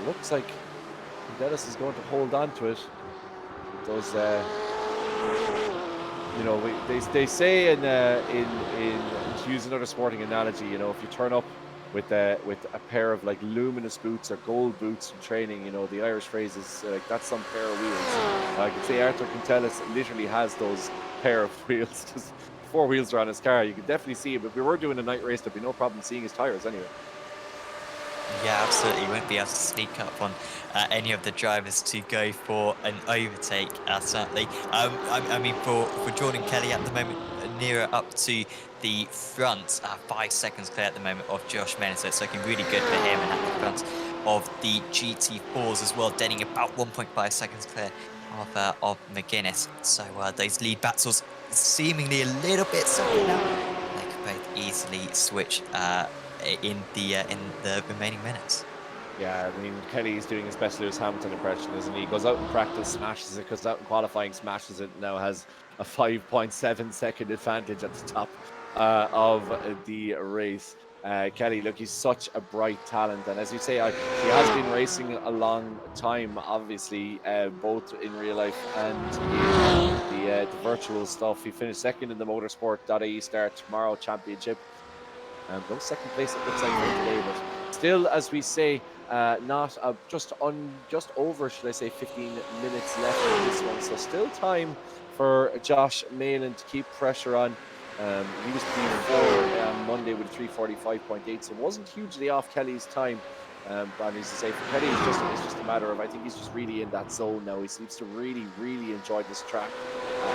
Looks like Condelis is going to hold on to it. Those, you know, they say to use another sporting analogy, you know, if you turn up with a pair of like luminous boots or gold boots in training, you know, the Irish phrase is like, that's some pair of wheels. I could say Arthur Contelis literally has those pair of wheels. Just 4 wheels are on his car. You can definitely see it. But if we were doing a night race, there'd be no problem seeing his tires anyway. Yeah, absolutely. You won't be able to sneak up on any of the drivers to go for an overtake, certainly. I mean, for Jordan Kelly at the moment, nearer up to the front, 5 seconds clear at the moment of Josh Maynard, so it's looking really good for him, and at the front of the GT4s as well, denting about 1.5 seconds clear of McGuinness. So those lead battles seemingly a little bit simple now. They could both easily switch in the remaining minutes. Yeah, I mean, Kelly is doing his best Lewis Hamilton impression, isn't he? He goes out in practice, smashes it, goes out in qualifying, smashes it, now has a 5.7 second advantage at the top of the race. Kelly, look, he's such a bright talent, and as you say, he has been racing a long time, obviously, both in real life and in the virtual stuff. He finished second in the Motorsport.ie Start Tomorrow Championship. No second place it looks like for today, but still, as we say, not just over, should I say, 15 minutes left in this one. So still time for Josh Mayland to keep pressure on. He was P4 on Monday with 3:45.8, so wasn't hugely off Kelly's time. But as I say, for Kelly, it's just a matter of, I think he's just really in that zone now. He seems to really enjoy this track.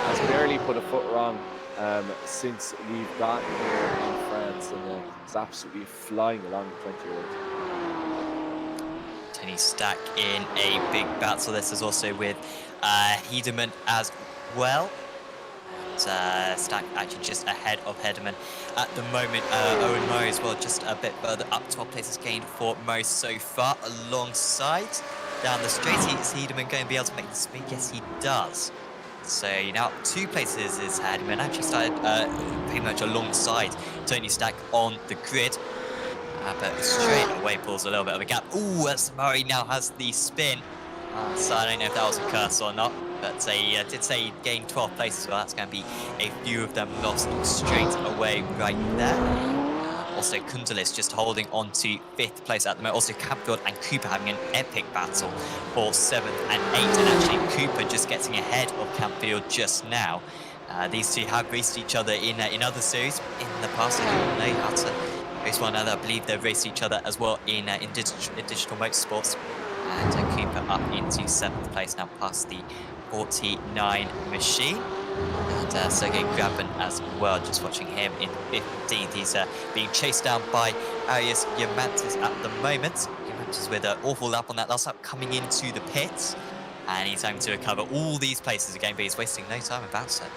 Has barely put a foot wrong since we've gotten here in France, and it's absolutely flying along the 20-year-old. Tony Stack in a big battle. This is also with Hedeman as well. Stack actually just ahead of Hedeman at the moment. Owen Murray as well, just a bit further up. 12 places gained for Murray so far. Alongside down the straight, is Hedeman going to be able to make the speed? Yes, he does. So now 2 places is Hedeman. Actually started pretty much alongside Tony Stack on the grid. But straight away pulls a little bit of a gap. Ooh, as Murray now has the spin. So I don't know if that was a curse or not. But I did say he gained 12 places, so that's going to be a few of them lost straight away right there. Also, Kundelis just holding on to 5th place at the moment. Also, Campfield and Cooper having an epic battle for 7th and 8th. And actually, Cooper just getting ahead of Campfield just now. These two have raced each other in other series in the past. They don't know how to race one another. I believe they've raced each other as well in digital motorsports. And Cooper up into 7th place now, past the 49 machine. And Sergei Grabin as well, just watching him in 15th. He's being chased down by Arias Yamantis at the moment. Yamantis with an awful lap on that last lap, coming into the pits. And he's having to recover all these places again, but he's wasting no time about it.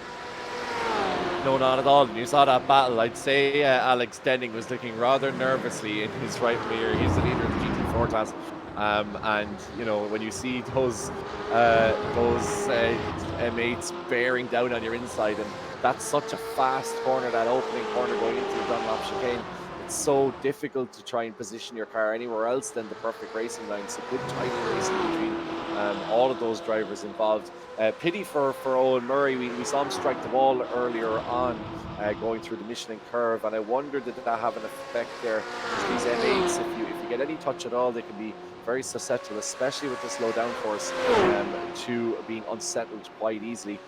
No, not at all. And you saw that battle. I'd say Alex Denning was looking rather nervously in his right rear. He's the leader of the GT4 class. And you know, when you see those M8s bearing down on your inside, and that's such a fast corner, that opening corner going into the Dunlop chicane, it's so difficult to try and position your car anywhere else than the perfect racing line. So good tight racing between all of those drivers involved. Pity for Owen Murray. We saw him strike the wall earlier on going through the Michelin curve, and I wonder did that have an effect there. These M8s, if you get any touch at all, they can be very susceptible, especially with this low downforce, to being unsettled quite easily.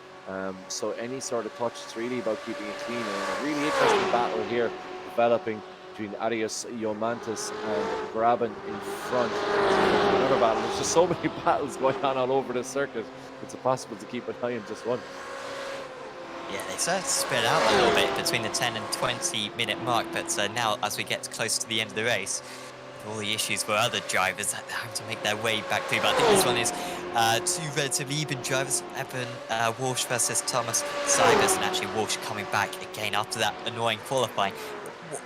So any sort of touch, it's really about keeping it clean. And a really interesting battle here developing between Arias Yomantis and Grabin in front. Another battle. There's just so many battles going on all over the circuit. It's impossible to keep an eye on just one. Yeah, they sort of spread out a little bit between the 10 and 20 minute mark, but now as we get close to the end of the race, all the issues for other drivers that have to make their way back through. But I think this one is two relatively even drivers, Evan Walsh versus Thomas Sivers, and actually Walsh coming back again after that annoying qualifying.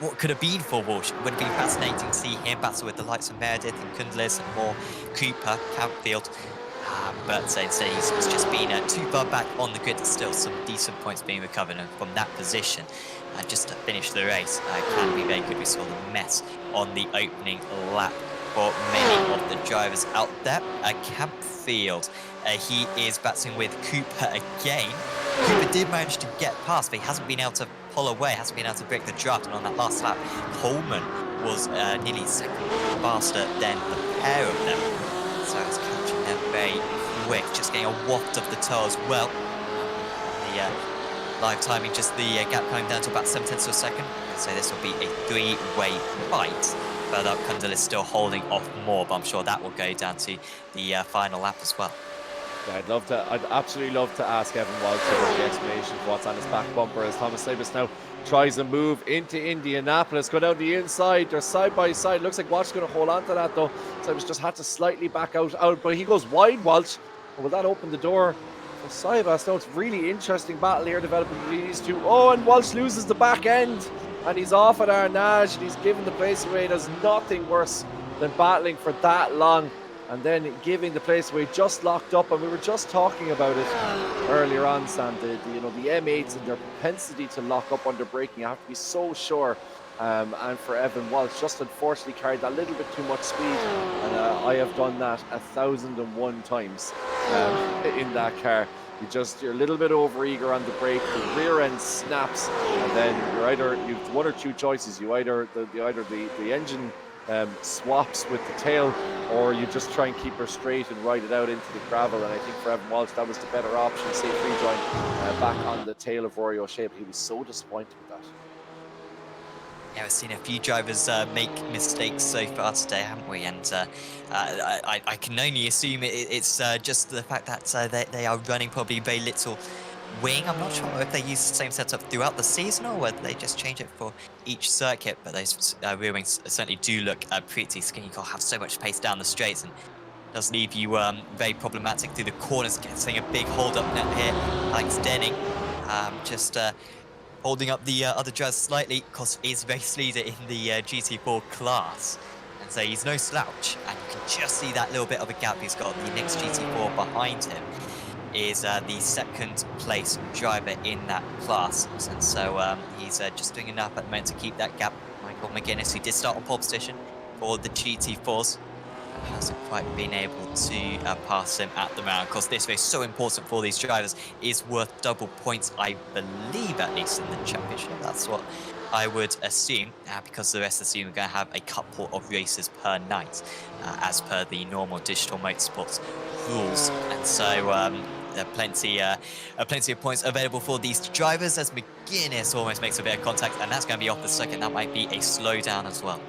What could have been for Walsh? It would have been fascinating to see him battle with the likes of Meredith and Kundelis and more Cooper, Campfield. But instead he's just been too far back on the grid. Still some decent points being recovered, and from that position, just to finish the race, can be very good. We saw the mess on the opening lap for many of the drivers out there. Campfield, he is battling with Cooper again. Cooper did manage to get past, but he hasn't been able to pull away, hasn't been able to break the draft. And on that last lap, Coleman was nearly a second faster than the pair of them. So it's catching them very quick, just getting a waft of the toe as well. The live timing, just the gap coming down to about 7/10 of a second. So this will be a three-way fight. But Kundal is still holding off more, but I'm sure that will go down to the final lap as well. Yeah, I'd absolutely love to ask Evan Walsh about the explanation of what's on his back bumper as Thomas Sabis now tries a move into Indianapolis. Go down the inside, they're side by side. Looks like Walsh is going to hold on to that though. Sabis just had to slightly back out, but he goes wide, Walsh. Will that open the door for Saibas? Now it's really interesting battle here developing between these two. Oh, and Walsh loses the back end, and he's off at Arnage, and he's given the place away. There's nothing worse than battling for that long and then giving the place away, just locked up. And we were just talking about it earlier on, Sam. The M8s and their propensity to lock up under braking, you have to be so sure. And for Evan Walsh, just unfortunately carried that little bit too much speed, and I have done that 1,001 times in that car. You're a little bit over eager on the brake, the rear end snaps, and then you've one or two choices. Either the engine swaps with the tail, or you just try and keep her straight and ride it out into the gravel. And I think for Evan Walsh, that was the better option. Safe rejoin back on the tail of Rory O'Shea, but he was so disappointed with that. Yeah, we've seen a few drivers make mistakes so far today, haven't we? And I can only assume it's just the fact that they are running probably very little wing. I'm not sure if they use the same setup throughout the season or whether they just change it for each circuit, but those rear wings certainly do look pretty skinny. You can't have so much pace down the straights, and it does leave you very problematic through the corners. Getting a big hold up net here. Alex Denning just holding up the other drivers slightly, because he's race leader in the GT4 class. And so he's no slouch, and you can just see that little bit of a gap he's got. The next GT4 behind him is the second place driver in that class. And so he's just doing enough at the moment to keep that gap. Michael McGuinness, who did start on pole position for the GT4s, hasn't quite been able to pass him at the moment. Of course, this race, so important for these drivers, is worth double points, I believe, at least in the championship. That's what I would assume, because the rest of the season we're going to have a couple of races per night, as per the normal digital motorsports rules. And so there are plenty of points available for these drivers as McGuinness almost makes a bit of contact, and that's going to be off the second. That might be a slowdown as well.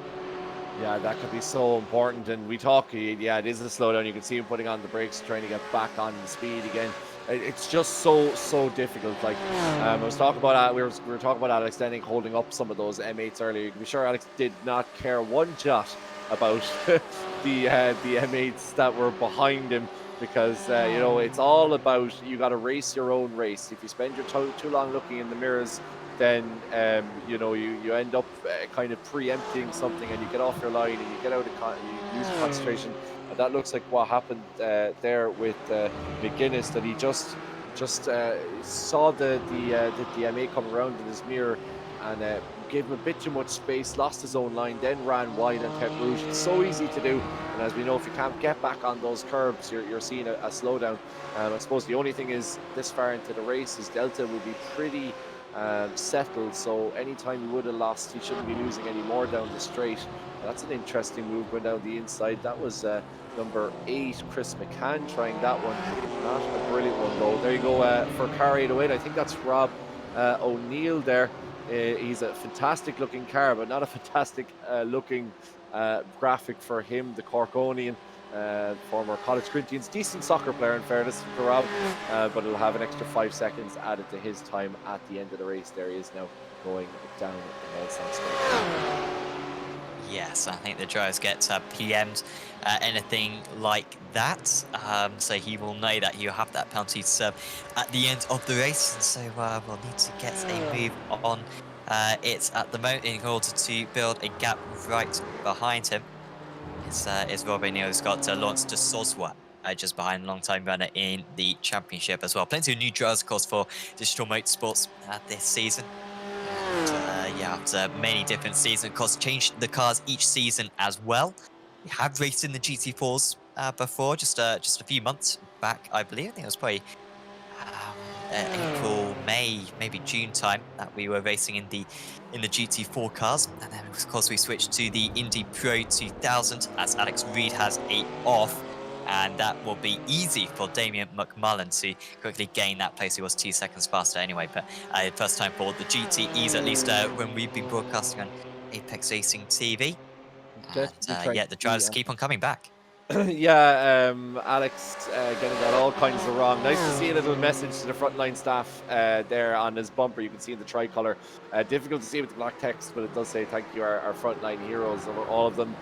Yeah, that could be so important. And we talk, yeah, it is a slowdown. You can see him putting on the brakes, trying to get back on the speed again. It's just so difficult. Like I was talking about, we were talking about Alex Denning holding up some of those M8s earlier. You can be sure Alex did not care one jot about the M8s that were behind him, because you know, it's all about, you got to race your own race. If you spend your too long looking in the mirrors, then you know, you end up kind of preempting something, and you get off your line and you get out of you lose concentration. And that looks like what happened there with McGuinness, that he just saw the DMA come around in his mirror and gave him a bit too much space, lost his own line, then ran wide and kept rouge. It's so easy to do, and as we know, if you can't get back on those curbs, you're seeing a slowdown. I suppose the only thing is, this far into the race, his delta will be pretty settled, so anytime he would have lost, he shouldn't be losing any more down the straight. That's an interesting move going down the inside. That was number 8, Chris McCann, trying that one. Not a brilliant one though. There you go for car 808. I think that's Rob O'Neill there. He's a fantastic looking car, but not a fantastic looking graphic for him, the Corkonian. Former College Corinthians, decent soccer player in fairness to Rob, but he'll have an extra 5 seconds added to his time at the end of the race. There he is now going down the Nelson straight. Yes, I think the drivers get PM'd anything like that, so he will know that he'll have that penalty to serve at the end of the race, and so we'll need to get a move on it at the moment in order to build a gap right behind him. Is Rob O'Neill, who's got Lawrence de Soswa just behind, long-time runner in the championship as well. Plenty of new drivers, of course, for Digital Motorsports this season. And, yeah, after many different seasons, of course, changed the cars each season as well. We have raced in the GT4s before, just a few months back, I believe. I think it was probably April, May, maybe June time that we were racing in the GT4 cars, and then of course we switched to the Indy Pro 2000 as Alex Reed has 8 off, and that will be easy for Damien McMullen to quickly gain that place. He was 2 seconds faster anyway, but first time for the GTEs, at least when we've been broadcasting on Apex Racing TV. And yeah, the drivers keep on coming back. Yeah, Alex getting that all kinds of wrong. Nice to see a little message to the frontline staff there on his bumper. You can see in the tricolour. Difficult to see with the black text, but it does say thank you, our frontline heroes, all of them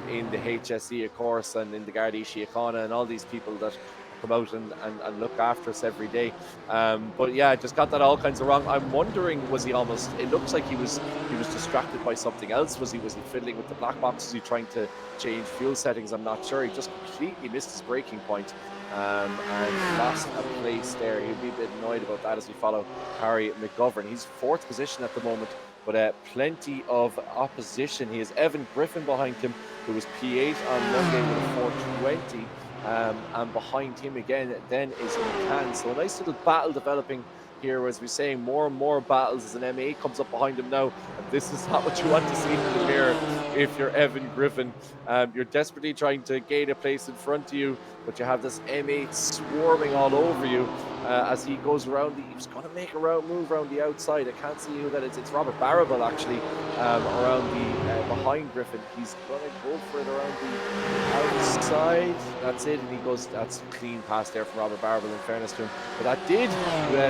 in the HSE, of course, and in the Gardaí Síochána, and all these people that come out and look after us every day. But yeah, just got that all kinds of wrong. I'm wondering, was he almost, it looks like he was distracted by something else. Was he fiddling with the black box? Was he trying to change fuel settings? I'm not sure. He just completely missed his braking point, and lost a place there. He'll be a bit annoyed about that as we follow Harry McGovern. He's 4th position at the moment, but plenty of opposition. He has Evan Griffin behind him, who was P8 on Monday with a 420. And behind him again then is McCann. So a nice little battle developing here, as we're saying, more and more battles as an M8 comes up behind him now, and this is not what you want to see in the mirror if you're Evan Griffin. You're desperately trying to gain a place in front of you, but you have this M8 swarming all over you as he goes around. He's going to make a move around the outside. I can't see who that is. It's Robert Barrable actually around the behind Griffin. He's going to go for it around the outside. That's it, and he goes. That's a clean pass there from Robert Barrable, in fairness to him. But that did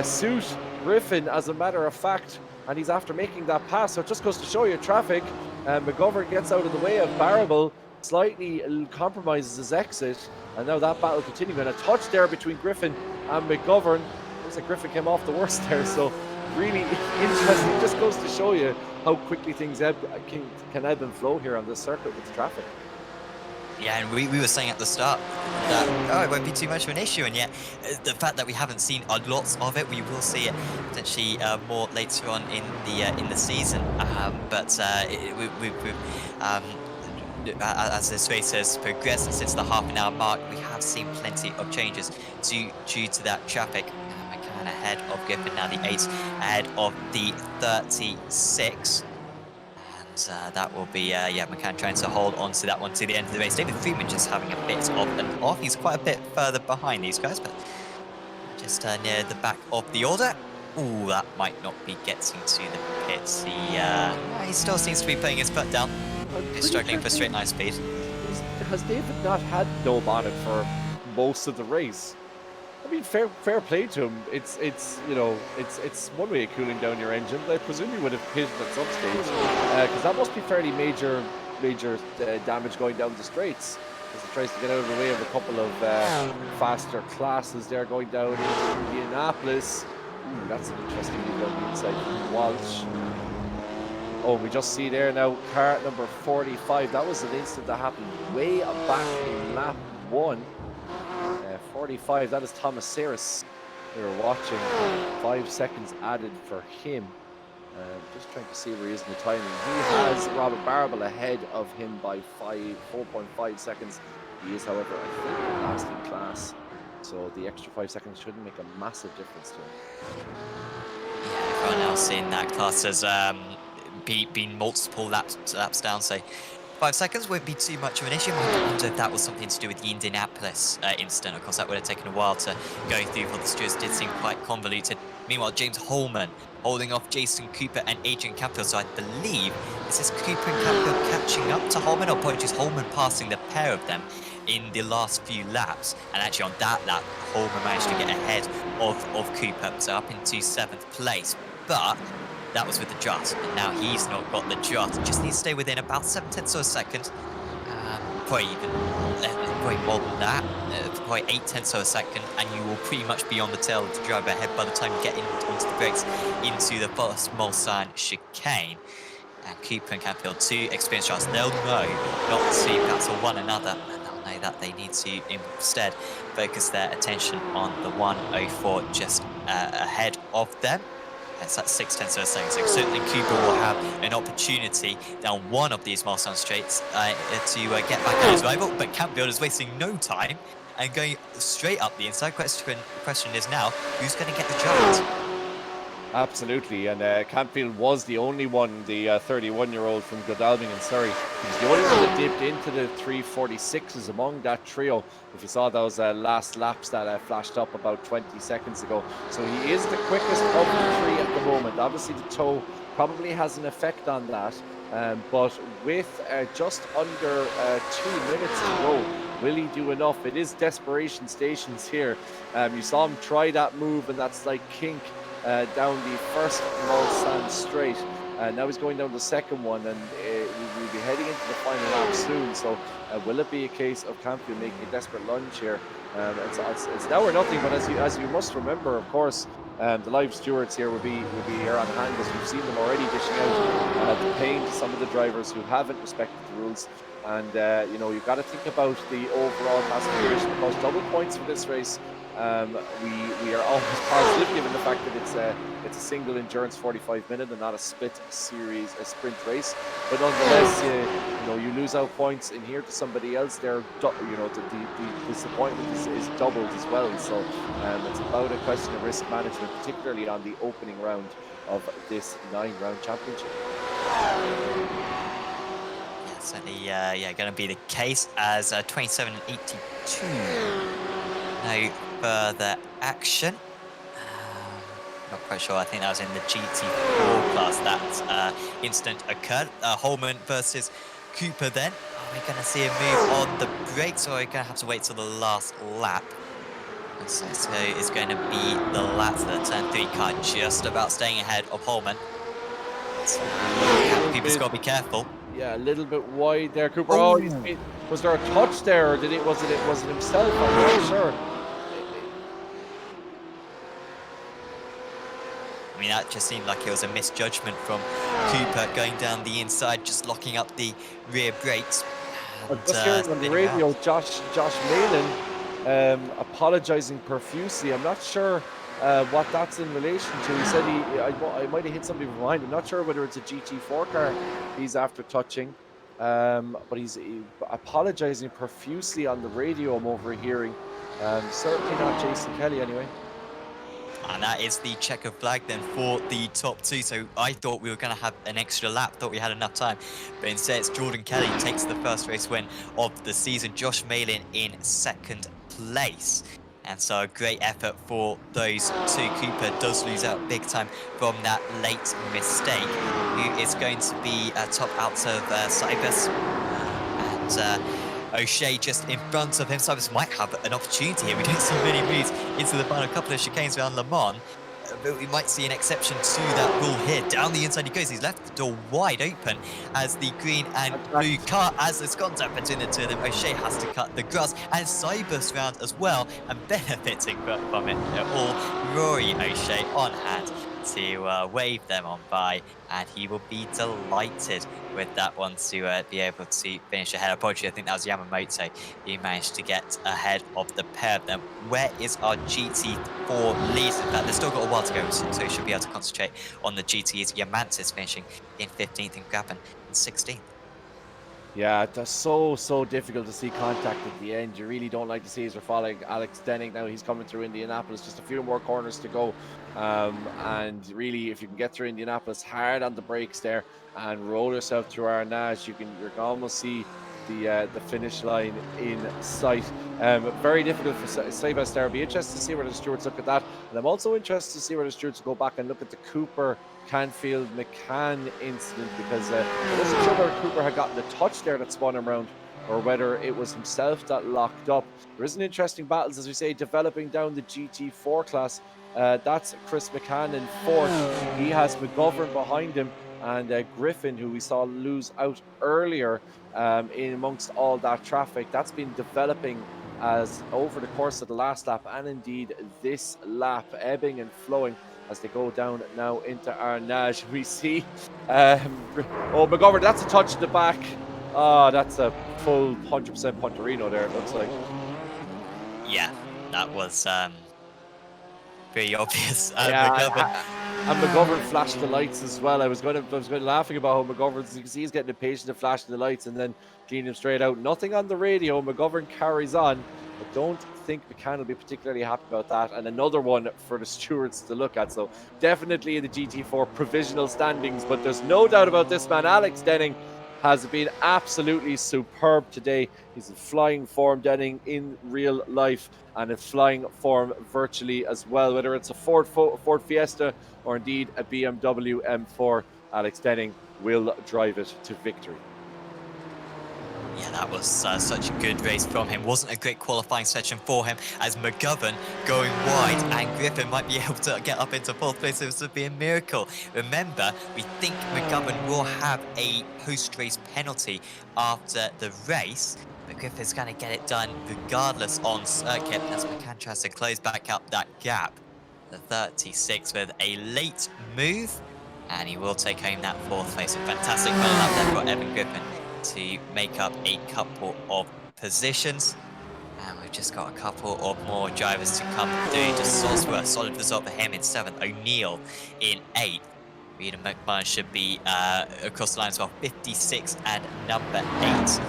suit Griffin, as a matter of fact, and he's after making that pass. So it just goes to show you traffic. McGovern gets out of the way of Barrable, slightly compromises his exit, and now that battle continuing. And a touch there between Griffin and McGovern. Looks like Griffin came off the worst there, so really interesting. It just goes to show you how quickly things can ebb and flow here on this circuit with traffic. Yeah, and we were saying at the start that it won't be too much of an issue, and yet the fact that we haven't seen a lot of it, we will see it potentially more later on in the season. As this race has progressed since the half-an-hour mark, we have seen plenty of changes due to that traffic. McCann McCann ahead of Giffen, now the 8 ahead of the 36. And that will be, yeah, McCann trying to hold on to that one to the end of the race. David Freeman just having a bit of an off. He's quite a bit further behind these guys, but just near the back of the order. Ooh, that might not be getting to the pits. He still seems to be putting his foot down. He's struggling for straight line speed. Has David not had no bonnet for most of the race? I mean, fair play to him. It's you know, it's one way of cooling down your engine. I presume you would have pitted at some stage, because that must be fairly major damage going down the straights. As he tries to get out of the way of a couple of faster classes there going down into Indianapolis. Ooh, that's an interesting move down the inside from Walsh. Oh, we just see there now, car number 45. That was an incident that happened way back in lap 1. 45, that is Thomas Saris. We were watching 5 seconds added for him. Just trying to see where he is in the timing. He has Robert Barable ahead of him by 4.5 seconds. He is, however, I think, last in class. So the extra 5 seconds shouldn't make a massive difference to him. Yeah, everyone else in that class has been multiple laps down, so 5 seconds won't be too much of an issue. I wonder if that was something to do with the Indianapolis incident. Of course, that would have taken a while to go through, for the stewards did seem quite convoluted. Meanwhile, James Holman holding off Jason Cooper and Adrian Campfield. So I believe this is Cooper and Campfield catching up to Holman, or apologies, Holman passing the pair of them in the last few laps. And actually on that lap, Holman managed to get ahead of Cooper, so up into 7th place. But that was with the draft, and now he's not got the draft. Just needs to stay within about 7/10 of a second. Probably even probably more than that. Probably 8/10 of a second, and you will pretty much be on the tail of the driver ahead by the time you get onto the brakes into the first Mulsanne chicane. And Cooper and Campfield, 2 experienced drivers, they'll know not to battle one another, and they'll know that they need to instead focus their attention on the 104 just ahead of them. It's at 6/10 of a second, so certainly Cooper will have an opportunity down one of these Mulsanne straights to get back at his rival, but Campfield is wasting no time and going straight up the inside. Question is now, who's going to get the draft? Absolutely, and Campfield was the only one, the 31-year-old from Godalming in Surrey. He was the only one that dipped into the 346s among that trio. If you saw those last laps that flashed up about 20 seconds ago. So he is the quickest of the 3 at the moment. Obviously, the toe probably has an effect on that. But with just under 2 minutes to go, will he do enough? It is desperation stations here. You saw him try that move, and that's like kink. Down the first Mulsanne straight. Now he's going down the second one, and we'll be heading into the final lap soon. So will it be a case of Campfield making a desperate lunge here? It's now or nothing, but as you must remember, of course, the live stewards here will be here on hand, as we've seen them already dishing out the pain to some of the drivers who haven't respected the rules. And you know, you've got to think about the overall classification. Of course, double points for this race. We are always positive, given the fact that it's a single endurance 45-minute and not a sprint race. But nonetheless, you know, you lose out points in here to somebody else. There, you know, the disappointment is doubled as well. So it's about a question of risk management, particularly on the opening round of this 9-round championship. Yeah, certainly, going to be the case as 27.82. No further action. Not quite sure. I think that was in the GT4 class that incident occurred. Holman versus Cooper then. Are we going to see a move on the brakes, or are we going to have to wait till the last lap? So it's going to be the last, the turn 3 car just about staying ahead of Holman. So Cooper's got to be careful. Yeah, a little bit wide there, Cooper. Oh, was there a touch there, or was it himself? I'm not sure. I mean, that just seemed like it was a misjudgment from Cooper going down the inside, just locking up the rear brakes. And, just hearing on the radio, Josh Malin apologising profusely. I'm not sure what that's in relation to. He said I might have hit somebody from behind. I'm not sure whether it's a GT4 car he's after touching, but he's apologising profusely on the radio I'm overhearing. Certainly not Jason Kelly anyway. And that is the checker flag then for the top two. So I thought we were going to have an extra lap, thought we had enough time. But instead, it's Jordan Kelly takes the first race win of the season. Josh Malin in second place. And so a great effort for those two. Cooper does lose out big time from that late mistake. Who is going to be top out of Cybus. And O'Shea just in front of him. Cybus might have an opportunity here. We don't see many moves into the final couple of chicanes around Le Mans. But we might see an exception to that rule here. Down the inside he goes. He's left the door wide open as the green and blue car, as there's contact between the two of them. O'Shea has to cut the grass, and Cybus round as well, and benefiting from it all. Rory O'Shea on hand to wave them on by, and he will be delighted with that one to be able to finish ahead. Apologies, I think that was Yamamoto. He managed to get ahead of the pair of them. Where is our GT4 lead? In fact, they've still got a while to go, so we should be able to concentrate on the GTs. Yamantis finishing in 15th and Grappen in 16th. Yeah, it's so difficult to see contact at the end. You really don't like to see as we're following Alex Denning now. He's coming through Indianapolis, just a few more corners to go. And really, if you can get through Indianapolis hard on the brakes there and roll yourself through Arnage, you can almost see the finish line in sight. Very difficult for Cybus there. I'll be interested to see where the stewards look at that. And I'm also interested to see where the stewards go back and look at the Cooper Canfield McCann incident, because I wasn't sure whether Cooper had gotten the touch there that spun him around or whether it was himself that locked up. There is an interesting battles, as we say, developing down the GT4 class. That's Chris McCann in fourth. He has McGovern behind him, and Griffin, who we saw lose out earlier in amongst all that traffic. That's been developing as over the course of the last lap, and indeed this lap, ebbing and flowing as they go down now into Arnage. We see, McGovern, that's a touch in the back. That's a full 100% Punterino there, it looks like. Yeah, that was pretty obvious. Yeah, and McGovern flashed the lights as well. I was going to laughing about how McGovern, you can see he's getting impatient of flashing the lights and then clean him straight out. Nothing on the radio. McGovern carries on. I don't think McCann will be particularly happy about that. And another one for the stewards to look at. So definitely in the GT4 provisional standings, but there's no doubt about this man. Alex Denning has been absolutely superb today. He's in flying form, Denning, in real life, and in flying form virtually as well. Whether it's a Ford Fiesta or indeed a BMW M4, Alex Denning will drive it to victory. Yeah, that was such a good race from him. Wasn't a great qualifying session for him, as McGovern going wide and Griffin might be able to get up into fourth place. This would be a miracle. Remember, we think McGovern will have a post-race penalty after the race, but Griffin's going to get it done regardless on circuit as McCann tries to close back up that gap. The 36 with a late move, and he will take home that fourth place. A fantastic final lap there for Evan Griffin to make up a couple of positions. And we've just got a couple of more drivers to come through. Just Sosworth, a solid result for him in 7th. O'Neill in 8th. Reed and McMahon should be across the line as well. 56 and number 8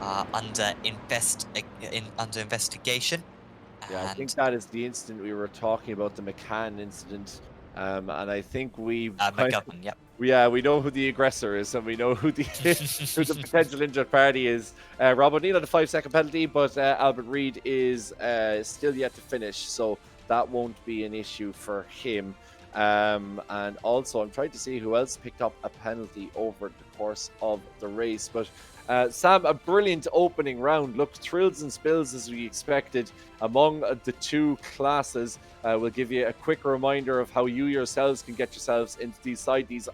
are under investigation. Yeah, I think that is the incident we were talking about, the McCann incident. And I think we've McGovern, yep. Yeah, we know who the aggressor is, and we know who the who the potential injured party is. Rob O'Neill had a 5-second penalty, but Albert Reid is still yet to finish, so that won't be an issue for him. And also, I'm trying to see who else picked up a penalty over the course of the race. But Sam, a brilliant opening round. Look, thrills and spills as we expected among the two classes. We'll give you a quick reminder of how you yourselves can get yourselves into these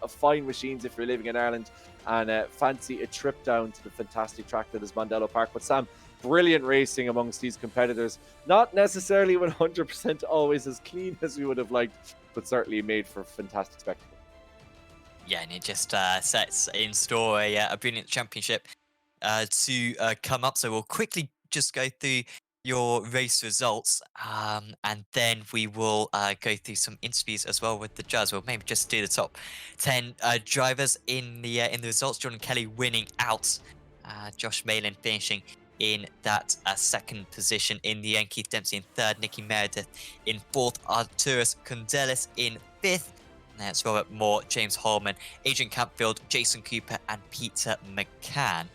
fine machines if you're living in Ireland and fancy a trip down to the fantastic track that is Mondello Park. But Sam, brilliant racing amongst these competitors. Not necessarily 100% always as clean as we would have liked, but certainly made for a fantastic spectacle. Yeah, and it just sets in store a brilliant championship to come up. So we'll quickly just go through your race results, and then we will go through some interviews as well with the judges. We'll maybe just do the top 10 drivers in the results. Jordan Kelly winning out, Josh Malin finishing in that second position in the end. Keith Dempsey in third, Nicky Meredith in fourth, Arturus Kundelis in fifth. That's Robert Moore, James Holman, Adrian Campfield, Jason Cooper, and Peter McCann.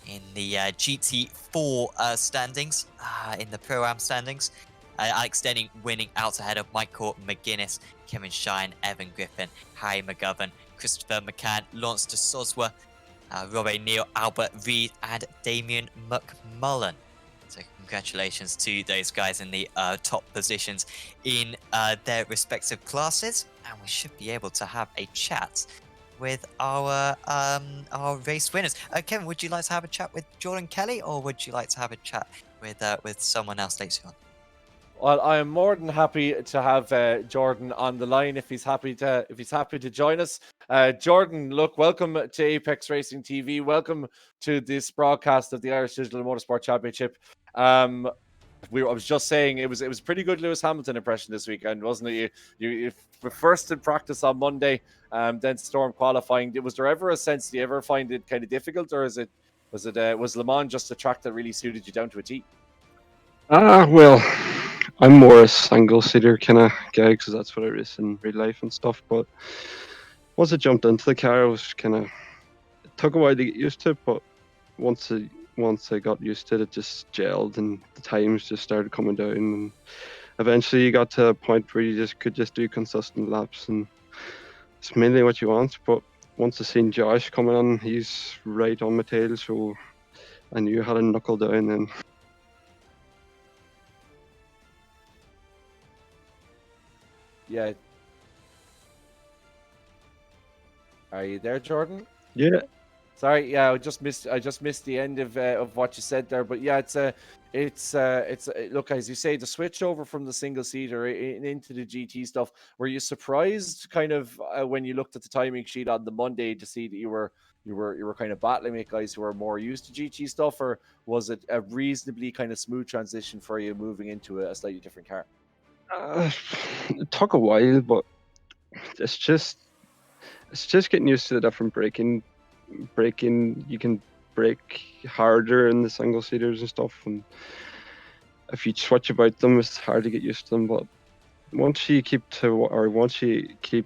In the GT4 standings, in the Pro-Am standings, Alex Denning winning out ahead of Michael McGuinness, Kevin Shine, Evan Griffin, Harry McGovern, Christopher McCann, Lawrence de Soswa, Robbie Neal, Albert Reed, and Damien McMullen. So congratulations to those guys in the top positions in their respective classes, and we should be able to have a chat with our race winners. Kevin, would you like to have a chat with Jordan Kelly, or would you like to have a chat with someone else later on? Well, I am more than happy to have Jordan on the line if he's happy to join us. Jordan, look, welcome to Apex Racing TV. Welcome to this broadcast of the Irish Digital Motorsport Championship. I was just saying it was a pretty good Lewis Hamilton impression this weekend, wasn't it? You were first in practice on Monday, then storm qualifying. Was there ever a sense? Do you ever find it kind of difficult, or was Le Mans just a track that really suited you down to a T? Well, I'm more a single seater kind of guy because that's what I race in real life and stuff. But once I jumped into the car, it took a while to get used to it. But once I got used to it, it just gelled and the times just started coming down. And eventually, you got to a point where you could just do consistent laps, and it's mainly what you want. But once I seen Josh coming on, he's right on my tail, so I knew I had to knuckle down then. Yeah. Are you there, Jordan? Yeah. Sorry, yeah, I just missed the end of what you said there. But yeah, look, as you say, the switch over from the single seater into the GT stuff. Were you surprised, kind of, when you looked at the timing sheet on the Monday to see that you were kind of battling with guys who are more used to GT stuff, or was it a reasonably kind of smooth transition for you moving into a slightly different car? It took a while, but it's just getting used to the different braking. You can brake harder in the single seaters and stuff, and if you switch about them, it's hard to get used to them. But once you keep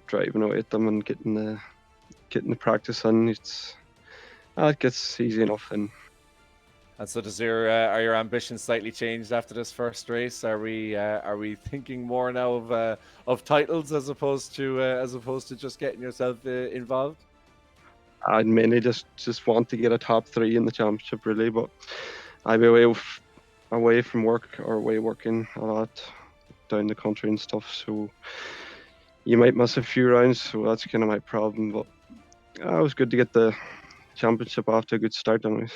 driving away at them and getting the practice in, it gets easy enough. And so, are your ambitions slightly changed after this first race? Are we thinking more now of titles as opposed to just getting yourself involved? I'd mainly just want to get a top 3 in the championship, really. But I'll be away from work or away working a lot down the country and stuff. So you might miss a few rounds. So that's kind of my problem. But it was good to get the championship off to a good start, anyways.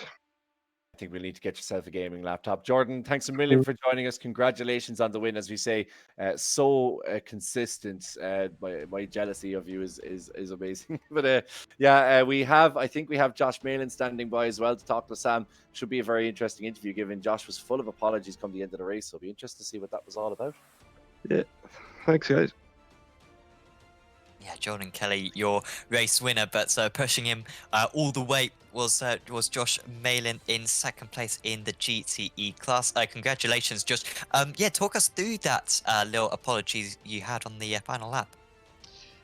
I think we'll need to get yourself a gaming laptop. Jordan, thanks a million for joining us. Congratulations on the win, as we say. So consistent. My jealousy of you is amazing. But I think we have Josh Malin standing by as well to talk to Sam. Should be a very interesting interview, given Josh was full of apologies come the end of the race. So it'll be interesting to see what that was all about. Yeah, thanks, guys. Yeah, Jordan Kelly, your race winner, but pushing him all the way was Josh Malin in second place in the GTE class. Congratulations, Josh. Talk us through that little apologies you had on the final lap.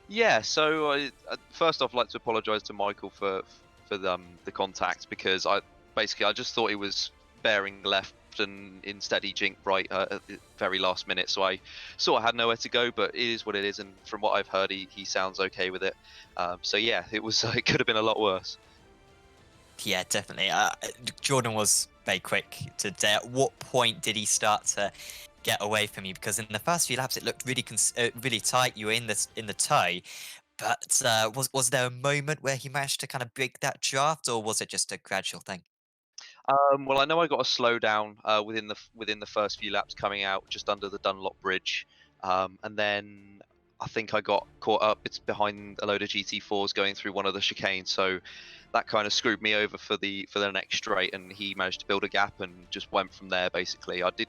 Yeah, so I first off like to apologise to Michael for the contact, because I just thought he was bearing left and instead he jinked right at the very last minute, so I sort of had nowhere to go. But it is what it is, and from what I've heard, he sounds okay with it. So yeah, it could have been a lot worse. Yeah, definitely. Jordan was very quick today. At what point did he start to get away from you? Because in the first few laps, it looked really tight. You were in the tow, but was there a moment where he managed to kind of break that draft, or was it just a gradual thing? Well, I know I got a slowdown within the first few laps coming out just under the Dunlop Bridge, and then I think I got caught up. It's behind a load of GT4s going through one of the chicanes, so that kind of screwed me over for the next straight, and he managed to build a gap and just went from there. Basically, I did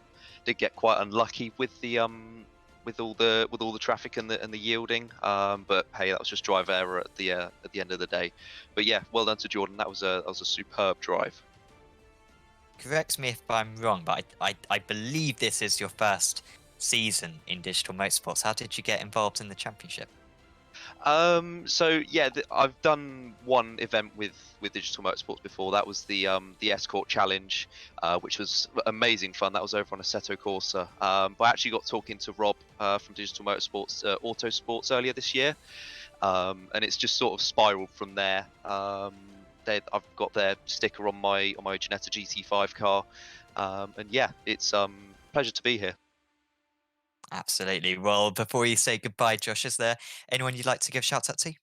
get quite unlucky with the with all the traffic and the yielding, but hey, that was just drive error at the end of the day. But yeah, well done to Jordan. That was a superb drive. correct me if I'm wrong, but I believe this is your first season in digital motorsports. How did you get involved in the championship? So yeah, I've done one event with Digital Motorsports before. That was the Escort Challenge, which was amazing fun. That was over on Assetto Corsa. But I actually got talking to Rob from Digital Motorsports Autosports earlier this year, and it's just sort of spiraled from there. I've got their sticker on my Ginetta GT5 car, and yeah, it's pleasure to be here. Absolutely. Well, before you say goodbye, Josh, is there anyone you'd like to give shout out to?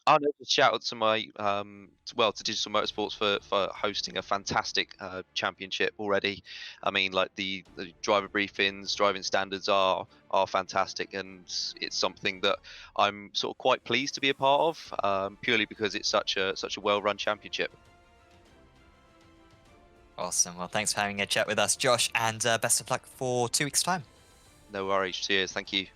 I know, just shout out to my to Digital Motorsports for hosting a fantastic championship already. I mean, like the driver briefings, driving standards are fantastic, and it's something that I'm sort of quite pleased to be a part of, purely because it's such a well-run championship. Awesome. Well, thanks for having a chat with us, Josh, and best of luck for 2 weeks' time. No worries. Cheers. Thank you.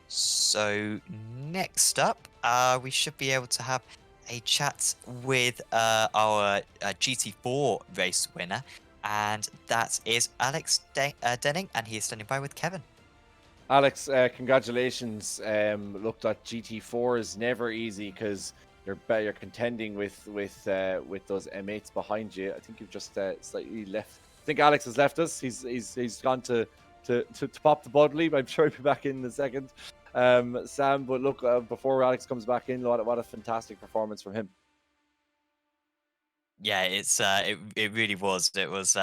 So next up, we should be able to have a chat with our GT4 race winner, and that is Alex Denning, and he is standing by with Kevin. Alex, congratulations. Look, that GT4 is never easy because you're contending with those M8s behind you. I think you've just slightly left. I think Alex has left us. He's gone to pop the bud leap. I'm sure he'll be back in a second. Sam, but look, before Alex comes back in, what a fantastic performance from him. Yeah, it really was. It was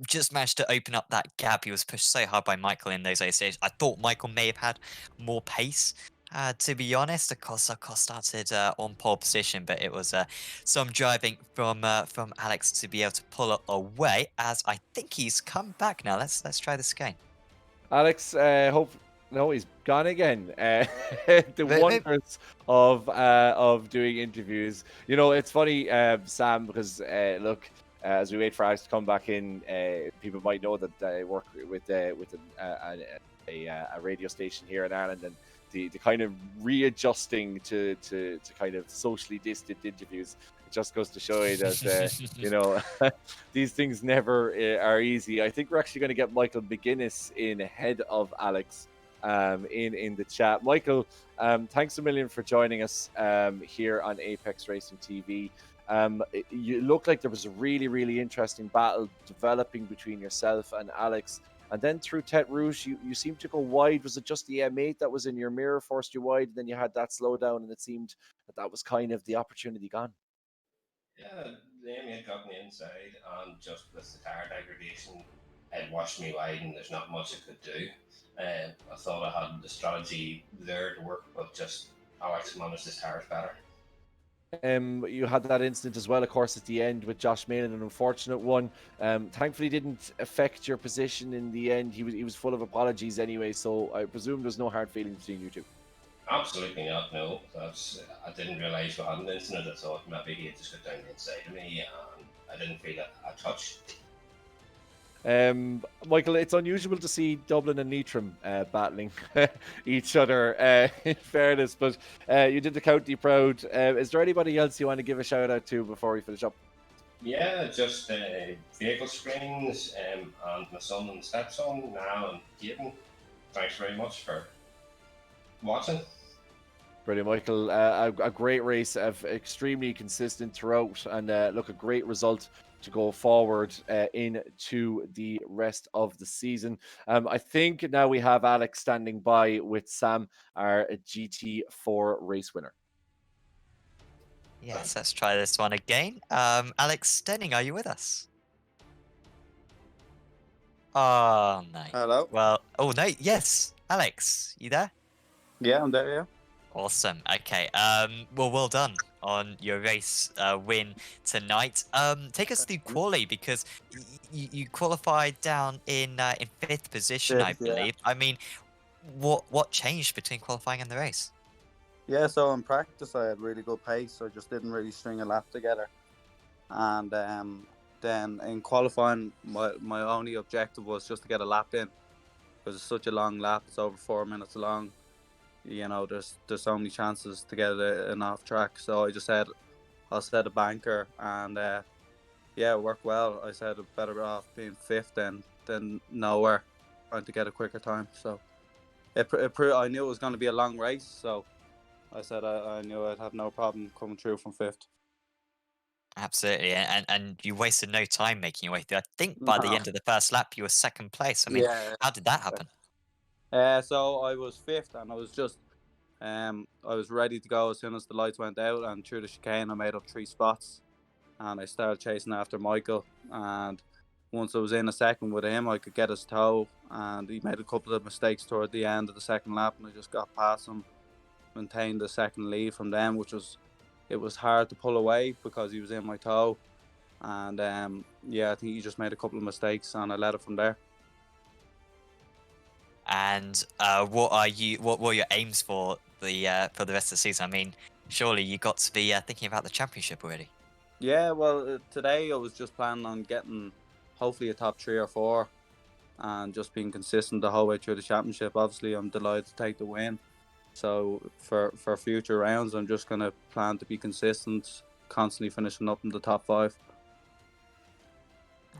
just managed to open up that gap. He was pushed so hard by Michael in those early stages. I thought Michael may have had more pace. To be honest, of course, started on pole position, but it was some driving from Alex to be able to pull it away. As I think he's come back now. Let's try this again. Alex, no, he's gone again. The wonders of doing interviews. You know, it's funny, Sam, because look, as we wait for Alex to come back in, people might know that I work with a radio station here in Ireland, and the kind of readjusting to kind of socially distant interviews. It just goes to show you that you know, these things never are easy. I think we're actually going to get Michael McGuinness in ahead of Alex in the chat. Michael, thanks a million for joining us here on Apex Racing TV. You look like there was a really interesting battle developing between yourself and Alex. And then through Tete Rouge, you seemed to go wide. Was it just the M8 that was in your mirror forced you wide? And then you had that slowdown, and it seemed that was kind of the opportunity gone. Yeah, the M8 got me inside, and just with the tire degradation, it washed me wide, and there's not much it could do. I thought I had the strategy there to work, but just Alex managed his tires better. You had that incident as well, of course, at the end with Josh Malin, an unfortunate one. Thankfully, didn't affect your position in the end. He was full of apologies anyway, so I presume there's no hard feelings between you two. Absolutely not. No, I didn't realise we had an incident. I thought maybe he had just got down the inside of me, and I didn't feel a touch. Michael, it's unusual to see Dublin and Leitrim battling each other, in fairness, but you did the county proud. Is there anybody else you want to give a shout out to before we finish up? Yeah, just vehicle screens and my son and stepson, now and Gaten. Thanks very much for watching. Brilliant, Michael. A great race, extremely consistent throughout, and look, a great result to go forward into the rest of the season. I think now we have Alex standing by with Sam, our GT4 race winner. Yes, let's try this one again. Alex Denning, are you with us? Oh, no. Hello? Well, oh, no. Yes. Alex, you there? Yeah, I'm there, yeah. Awesome. Okay. Well done on your race win tonight. Take us through quali, because you qualified down in 5th position, I Fifth, yeah. believe. I mean, what changed between qualifying and the race? Yeah, so in practice I had really good pace, so I just didn't really string a lap together. And then in qualifying, my only objective was just to get a lap in, because it's such a long lap. It's over 4 minutes long. You know, there's so many chances to get an off track. So I just said I'll set a banker, and yeah, it worked well. I said better off being fifth than nowhere, trying to get a quicker time. So I knew it was going to be a long race, so I said I knew I'd have no problem coming through from fifth. Absolutely, and you wasted no time making your way through. I think by the No. end of the first lap, you were second place. I mean, Yeah. how did that happen? So I was fifth, and I was just I was ready to go as soon as the lights went out, and through the chicane I made up 3 spots, and I started chasing after Michael. And once I was in a second with him, I could get his toe, and he made a couple of mistakes toward the end of the second lap, and I just got past him, maintained the second lead from them, it was hard to pull away because he was in my toe. And yeah, I think he just made a couple of mistakes, and I led it from there. And what were your aims for the rest of the season? I mean, surely you got to be thinking about the championship already. Yeah, well, today I was just planning on getting hopefully a top 3 or 4, and just being consistent the whole way through the championship. Obviously, I'm delighted to take the win. So for future rounds, I'm just going to plan to be consistent, constantly finishing up in the top 5.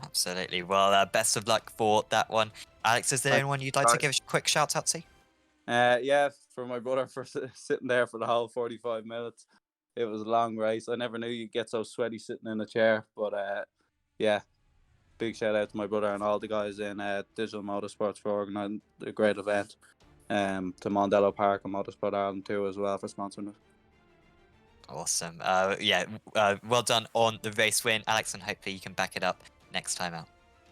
Absolutely. Well, best of luck for that one. Alex, is there Thanks, anyone you'd like to guys. give a quick shout out to? Yeah, for my brother for sitting there for the whole 45 minutes. It was a long race. I never knew you'd get so sweaty sitting in a chair. But yeah, big shout out to my brother and all the guys in Digital Motorsports for organising a great event. To Mondello Park and Motorsport Ireland too as well for sponsoring it. Awesome. Yeah, well done on the race win, Alex, and hopefully you can back it up next time out.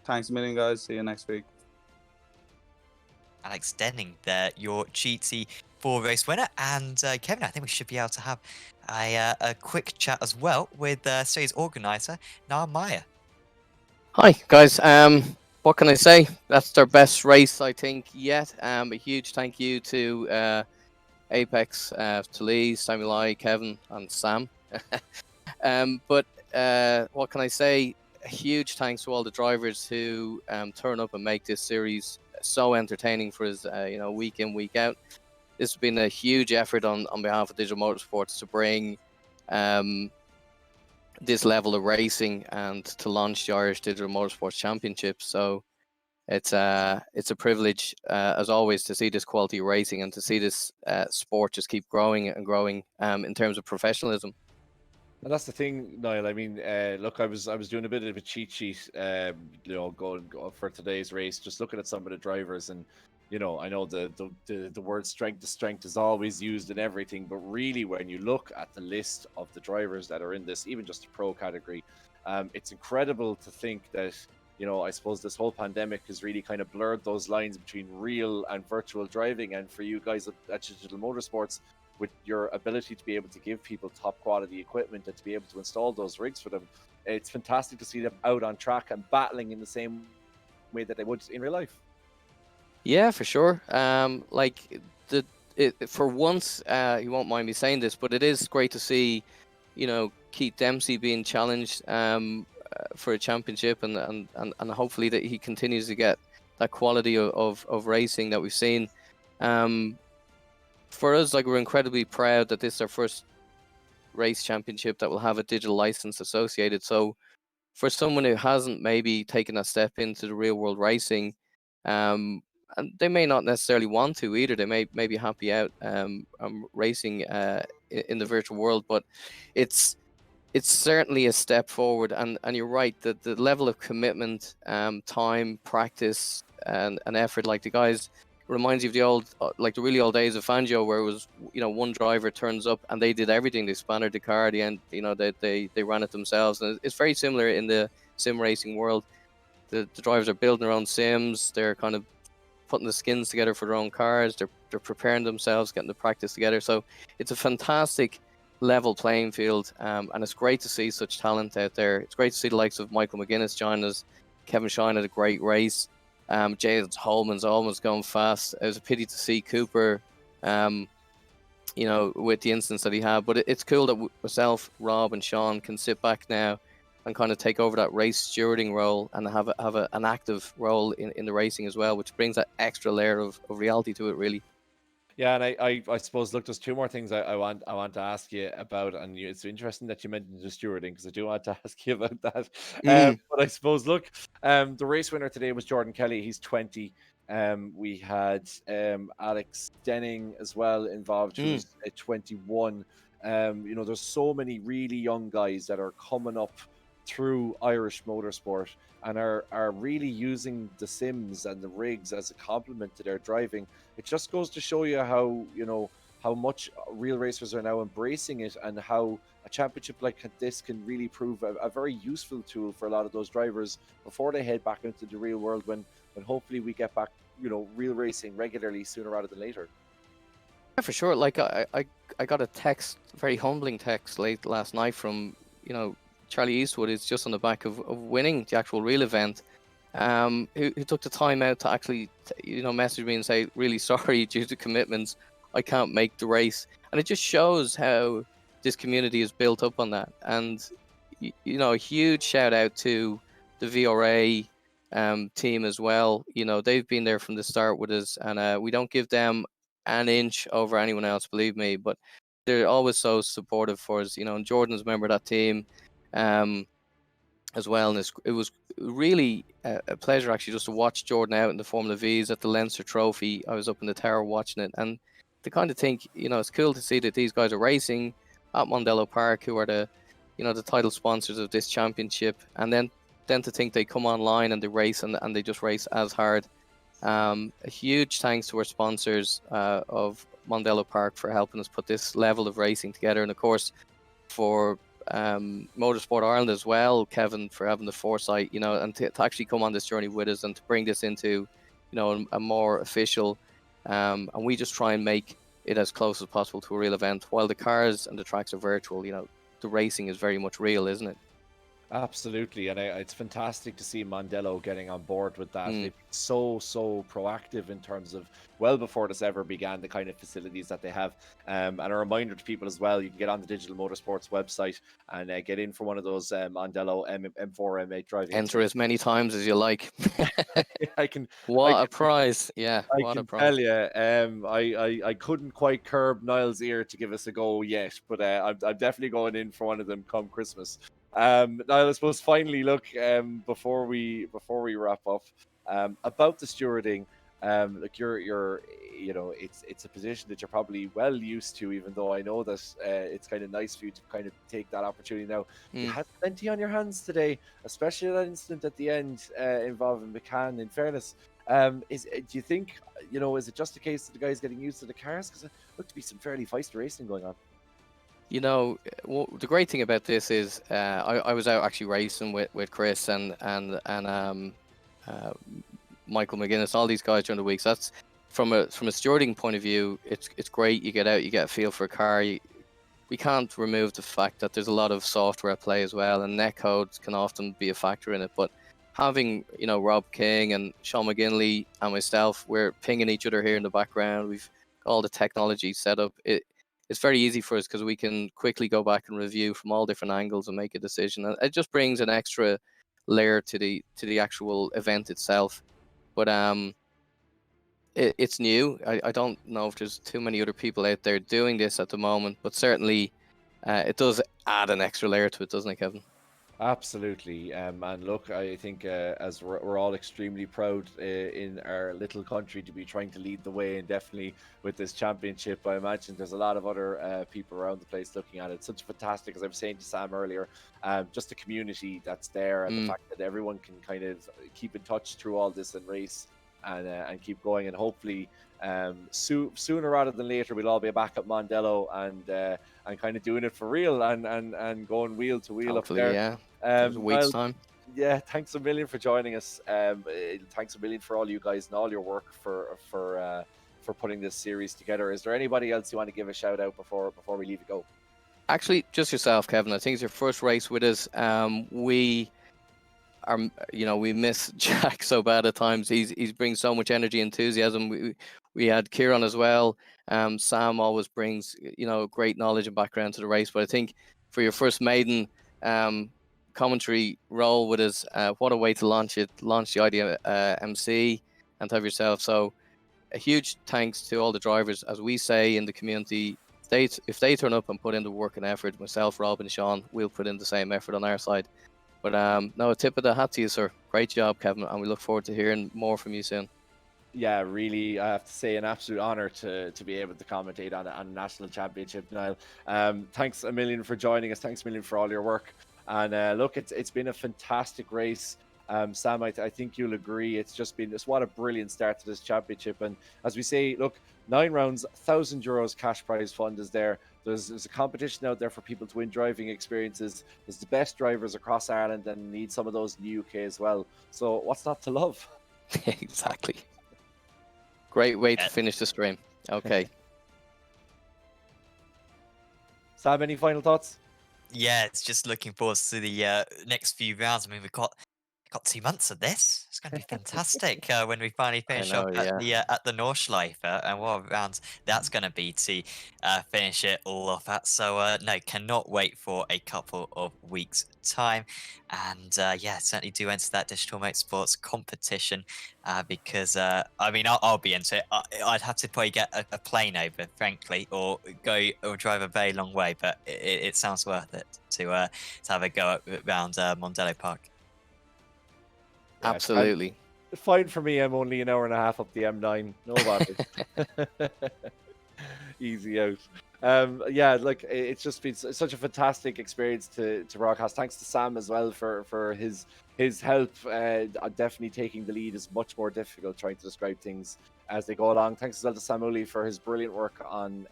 Thanks a million, guys. See you next week. Alex Denning, there, your GT4 race winner. And Kevin, I think we should be able to have a quick chat as well with series organizer, Niall Meyer. Hi guys. What can I say? That's their best race, I think, yet. A huge thank you to Apex, to Lee, Samuel I, Kevin, and Sam. But what can I say? A huge thanks to all the drivers who turn up and make this series so entertaining for us, week in, week out. This has been a huge effort on behalf of Digital Motorsports to bring this level of racing and to launch the Irish Digital Motorsports Championship. So it's a privilege, as always, to see this quality of racing and to see this sport just keep growing and growing in terms of professionalism. And that's the thing, Niall. I mean, look, I was doing a bit of a cheat sheet, going for today's race, just looking at some of the drivers, and I know the word strength is always used in everything, but really, when you look at the list of the drivers that are in this, even just the pro category, it's incredible to think that I suppose this whole pandemic has really kind of blurred those lines between real and virtual driving, and for you guys at Digital Motorsports, with your ability to be able to give people top quality equipment and to be able to install those rigs for them, it's fantastic to see them out on track and battling in the same way that they would in real life. Yeah, for sure. For once, you won't mind me saying this, but it is great to see, Keith Dempsey being challenged for a championship, and hopefully that he continues to get that quality of racing that we've seen. For us, we're incredibly proud that this is our first race championship that will have a digital license associated. So for someone who hasn't maybe taken a step into the real world racing, and they may not necessarily want to either, they may be happy out racing in the virtual world, but it's certainly a step forward. And you're right, that the level of commitment, time, practice, and effort, like the guys, reminds you of the old, the really old days of Fangio, where it was, one driver turns up and they did everything. They spanned the car at the end, they ran it themselves. And it's very similar in the sim racing world. The drivers are building their own sims. They're kind of putting the skins together for their own cars. They're preparing themselves, getting the practice together. So it's a fantastic level playing field, and it's great to see such talent out there. It's great to see the likes of Michael McGuinness join us. Kevin Shine had a great race. James Holman's almost gone fast. It was a pity to see Cooper, with the instance that he had. But it's cool that myself, Rob, and Sean can sit back now and kind of take over that race stewarding role and have an active role in the racing as well, which brings that extra layer of reality to it, really. Yeah, and I suppose, look, there's two more things I want to ask you about, and it's interesting that you mentioned the stewarding, because I do want to ask you about that. Mm, But I suppose, look, the race winner today was Jordan Kelly. He's 20. We had Alex Denning as well involved, mm. who's 21. There's so many really young guys that are coming up through Irish motorsport and are really using the sims and the rigs as a complement to their driving. It just goes to show you how much real racers are now embracing it, and how a championship like this can really prove a very useful tool for a lot of those drivers before they head back into the real world, when hopefully we get back real racing regularly sooner rather than later. Yeah, for sure. Like I got a text, very humbling text late last night from Charlie Eastwood. Is just on the back of winning the actual real event. Who took the time out to actually message me and say, really sorry, due to commitments I can't make the race. And it just shows how this community is built up on that. And a huge shout out to the VRA team as well. They've been there from the start with us, and we don't give them an inch over anyone else, believe me, but they're always so supportive for us. And Jordan's a member of that team as well, and it was really a pleasure actually just to watch Jordan out in the Formula V's at the Leinster Trophy. I was up in the tower watching it, and to kind of think, it's cool to see that these guys are racing at Mondello Park, who are the title sponsors of this championship, and then to think they come online and they race and they just race as hard. A huge thanks to our sponsors of Mondello Park for helping us put this level of racing together, and of course for Motorsport Ireland as well, Kevin, for having the foresight, and to actually come on this journey with us and to bring this into, a more official, and we just try and make it as close as possible to a real event. While the cars and the tracks are virtual, the racing is very much real, isn't it? Absolutely, and it's fantastic to see Mondello getting on board with that. Mm. It's so proactive in terms of, well before this ever began, the kind of facilities that they have. And a reminder to people as well, you can get on the Digital Motorsports website and get in for one of those Mondello M4 M8 driving. Enter as many times as you like. I can. What a prize! Yeah, I what a can prize. tell you, I couldn't quite curb Niall's ear to give us a go yet, but I'm definitely going in for one of them come Christmas. Now I suppose finally, look, before we wrap up, about the stewarding, like you're it's a position that you're probably well used to, even though I know that it's kind of nice for you to kind of take that opportunity now. You had plenty on your hands today, especially that incident at the end involving McCann. In fairness, do you think, is it just a case of the guys getting used to the cars? Because it looked to be some fairly feisty racing going on. The great thing about this is I was out actually racing with Chris and Michael McGuinness, all these guys during the week. So that's from a stewarding point of view, it's great. You get out, you get a feel for a car. We can't remove the fact that there's a lot of software at play as well, and netcodes can often be a factor in it. But having Rob King and Sean McGinley and myself, we're pinging each other here in the background. We've got all the technology set up. It's very easy for us because we can quickly go back and review from all different angles and make a decision. And it just brings an extra layer to the actual event itself. But it's new. I don't know if there's too many other people out there doing this at the moment, but certainly it does add an extra layer to it, doesn't it, Kevin? Absolutely, and look, I think as we're all extremely proud in our little country to be trying to lead the way, and definitely with this championship, I imagine there's a lot of other people around the place looking at it. Such fantastic, as I was saying to Sam earlier, just the community that's there, and the fact that everyone can kind of keep in touch through all this and race and keep going, and hopefully sooner rather than later we'll all be back at Mondello and kind of doing it for real and going wheel to wheel Hopefully, up there. yeah. There's a week's time. Yeah, thanks a million for joining us. Thanks a million for all you guys and all your work for putting this series together. Is there anybody else you want to give a shout out before we leave it go? Actually, just yourself, Kevin. I think it's your first race with us. We miss Jack so bad at times. He's brings so much energy, enthusiasm. We had Kieran as well. Sam always brings great knowledge and background to the race. But I think for your first maiden commentary role with us, what a way to launch the idea MC and to have yourself. So a huge thanks to all the drivers, as we say in the community. If they turn up and put in the work and effort, myself, Rob, and Sean, we'll put in the same effort on our side. But no, a tip of the hat to you, sir. Great job, Kevin, and we look forward to hearing more from you soon. Yeah, really, I have to say, an absolute honour to be able to commentate on a national championship, Niall. Thanks a million for joining us. Thanks a million for all your work. And look, it's been a fantastic race. Sam, I think you'll agree. It's what a brilliant start to this championship. And as we say, look, 9 rounds, €1,000 cash prize fund is there. There's a competition out there for people to win driving experiences. There's the best drivers across Ireland and need some of those in the UK as well. So what's not to love? Exactly. Great way to finish the stream. Okay. Sam, any final thoughts? Yeah, it's just looking forward to the next few rounds. I mean, we've got 2 months of this. It's going to be fantastic when we finally finish up at the Nordschleife, and what rounds that's going to be to finish it all off at. So no, cannot wait for a couple of weeks' time, and yeah, certainly do enter that digital motorsports competition because I mean I'll be into it. I'd have to probably get a plane over, frankly, or drive a very long way, but it sounds worth it to have a go around Mondello Park. Yeah, absolutely. Fine for me. I'm only an hour and a half up the M9. No bother. Easy out. Yeah, like it's just been such a fantastic experience to broadcast. Thanks to Sam as well for his help. Definitely taking the lead is much more difficult trying to describe things as they go along. Thanks as well to Sam Uli for his brilliant work on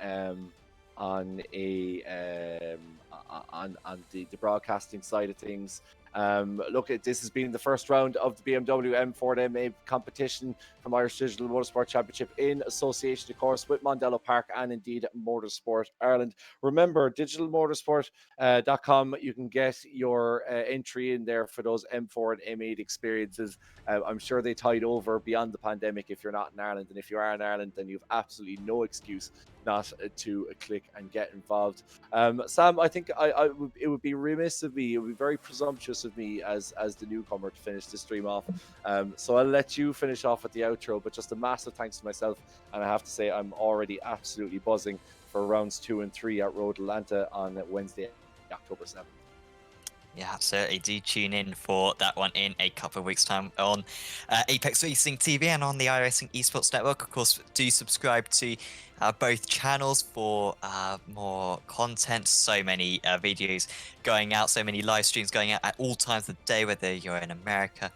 the broadcasting side of things. Look, this has been the first round of the BMW M4 MA competition from Irish Digital Motorsport Championship in association, of course, with Mondello Park and indeed Motorsport Ireland. Remember, digitalmotorsport.com, you can get your entry in there for those M4 and M8 experiences. I'm sure they tied over beyond the pandemic if you're not in Ireland, and if you are in Ireland, then you've absolutely no excuse not to click and get involved. Sam, I think it would be remiss of me, it would be very presumptuous of me as the newcomer to finish this stream off. So I'll let you finish off with the outro, but just a massive thanks to myself. And I have to say, I'm already absolutely buzzing for rounds 2 and 3 at Road Atlanta on Wednesday, October 7th. Yeah, absolutely. Do tune in for that one in a couple of weeks' time on Apex Racing TV and on the iRacing Esports Network. Of course, do subscribe to both channels for more content. So many videos going out, so many live streams going out at all times of the day, whether you're in America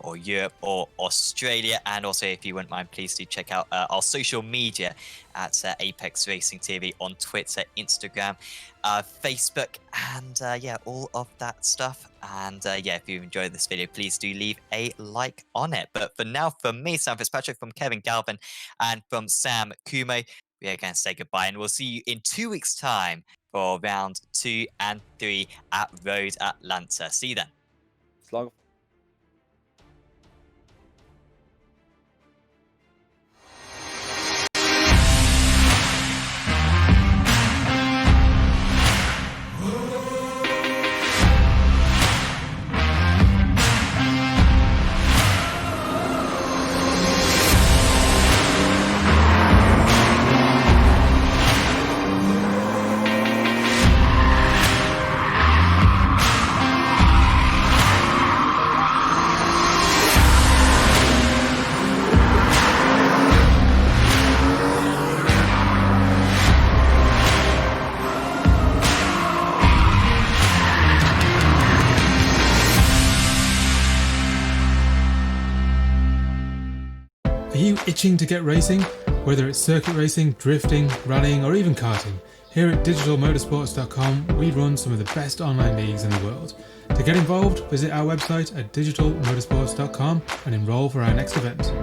or Europe or Australia. And also, if you wouldn't mind, please do check out our social media at Apex Racing TV on Twitter, Instagram, Facebook, and yeah, all of that stuff. And yeah, if you enjoyed this video, please do leave a like on it. But for now, from me, Sam Fitzpatrick, from Kevin Galvin, and from Sam Kumo, we are going to say goodbye, and we'll see you in 2 weeks' time for round 2 and 3 at Road Atlanta. See you then. It's long. Are you itching to get racing? Whether it's circuit racing, drifting, rallying, or even karting, here at digitalmotorsports.com we run some of the best online leagues in the world. To get involved, visit our website at digitalmotorsports.com and enroll for our next event.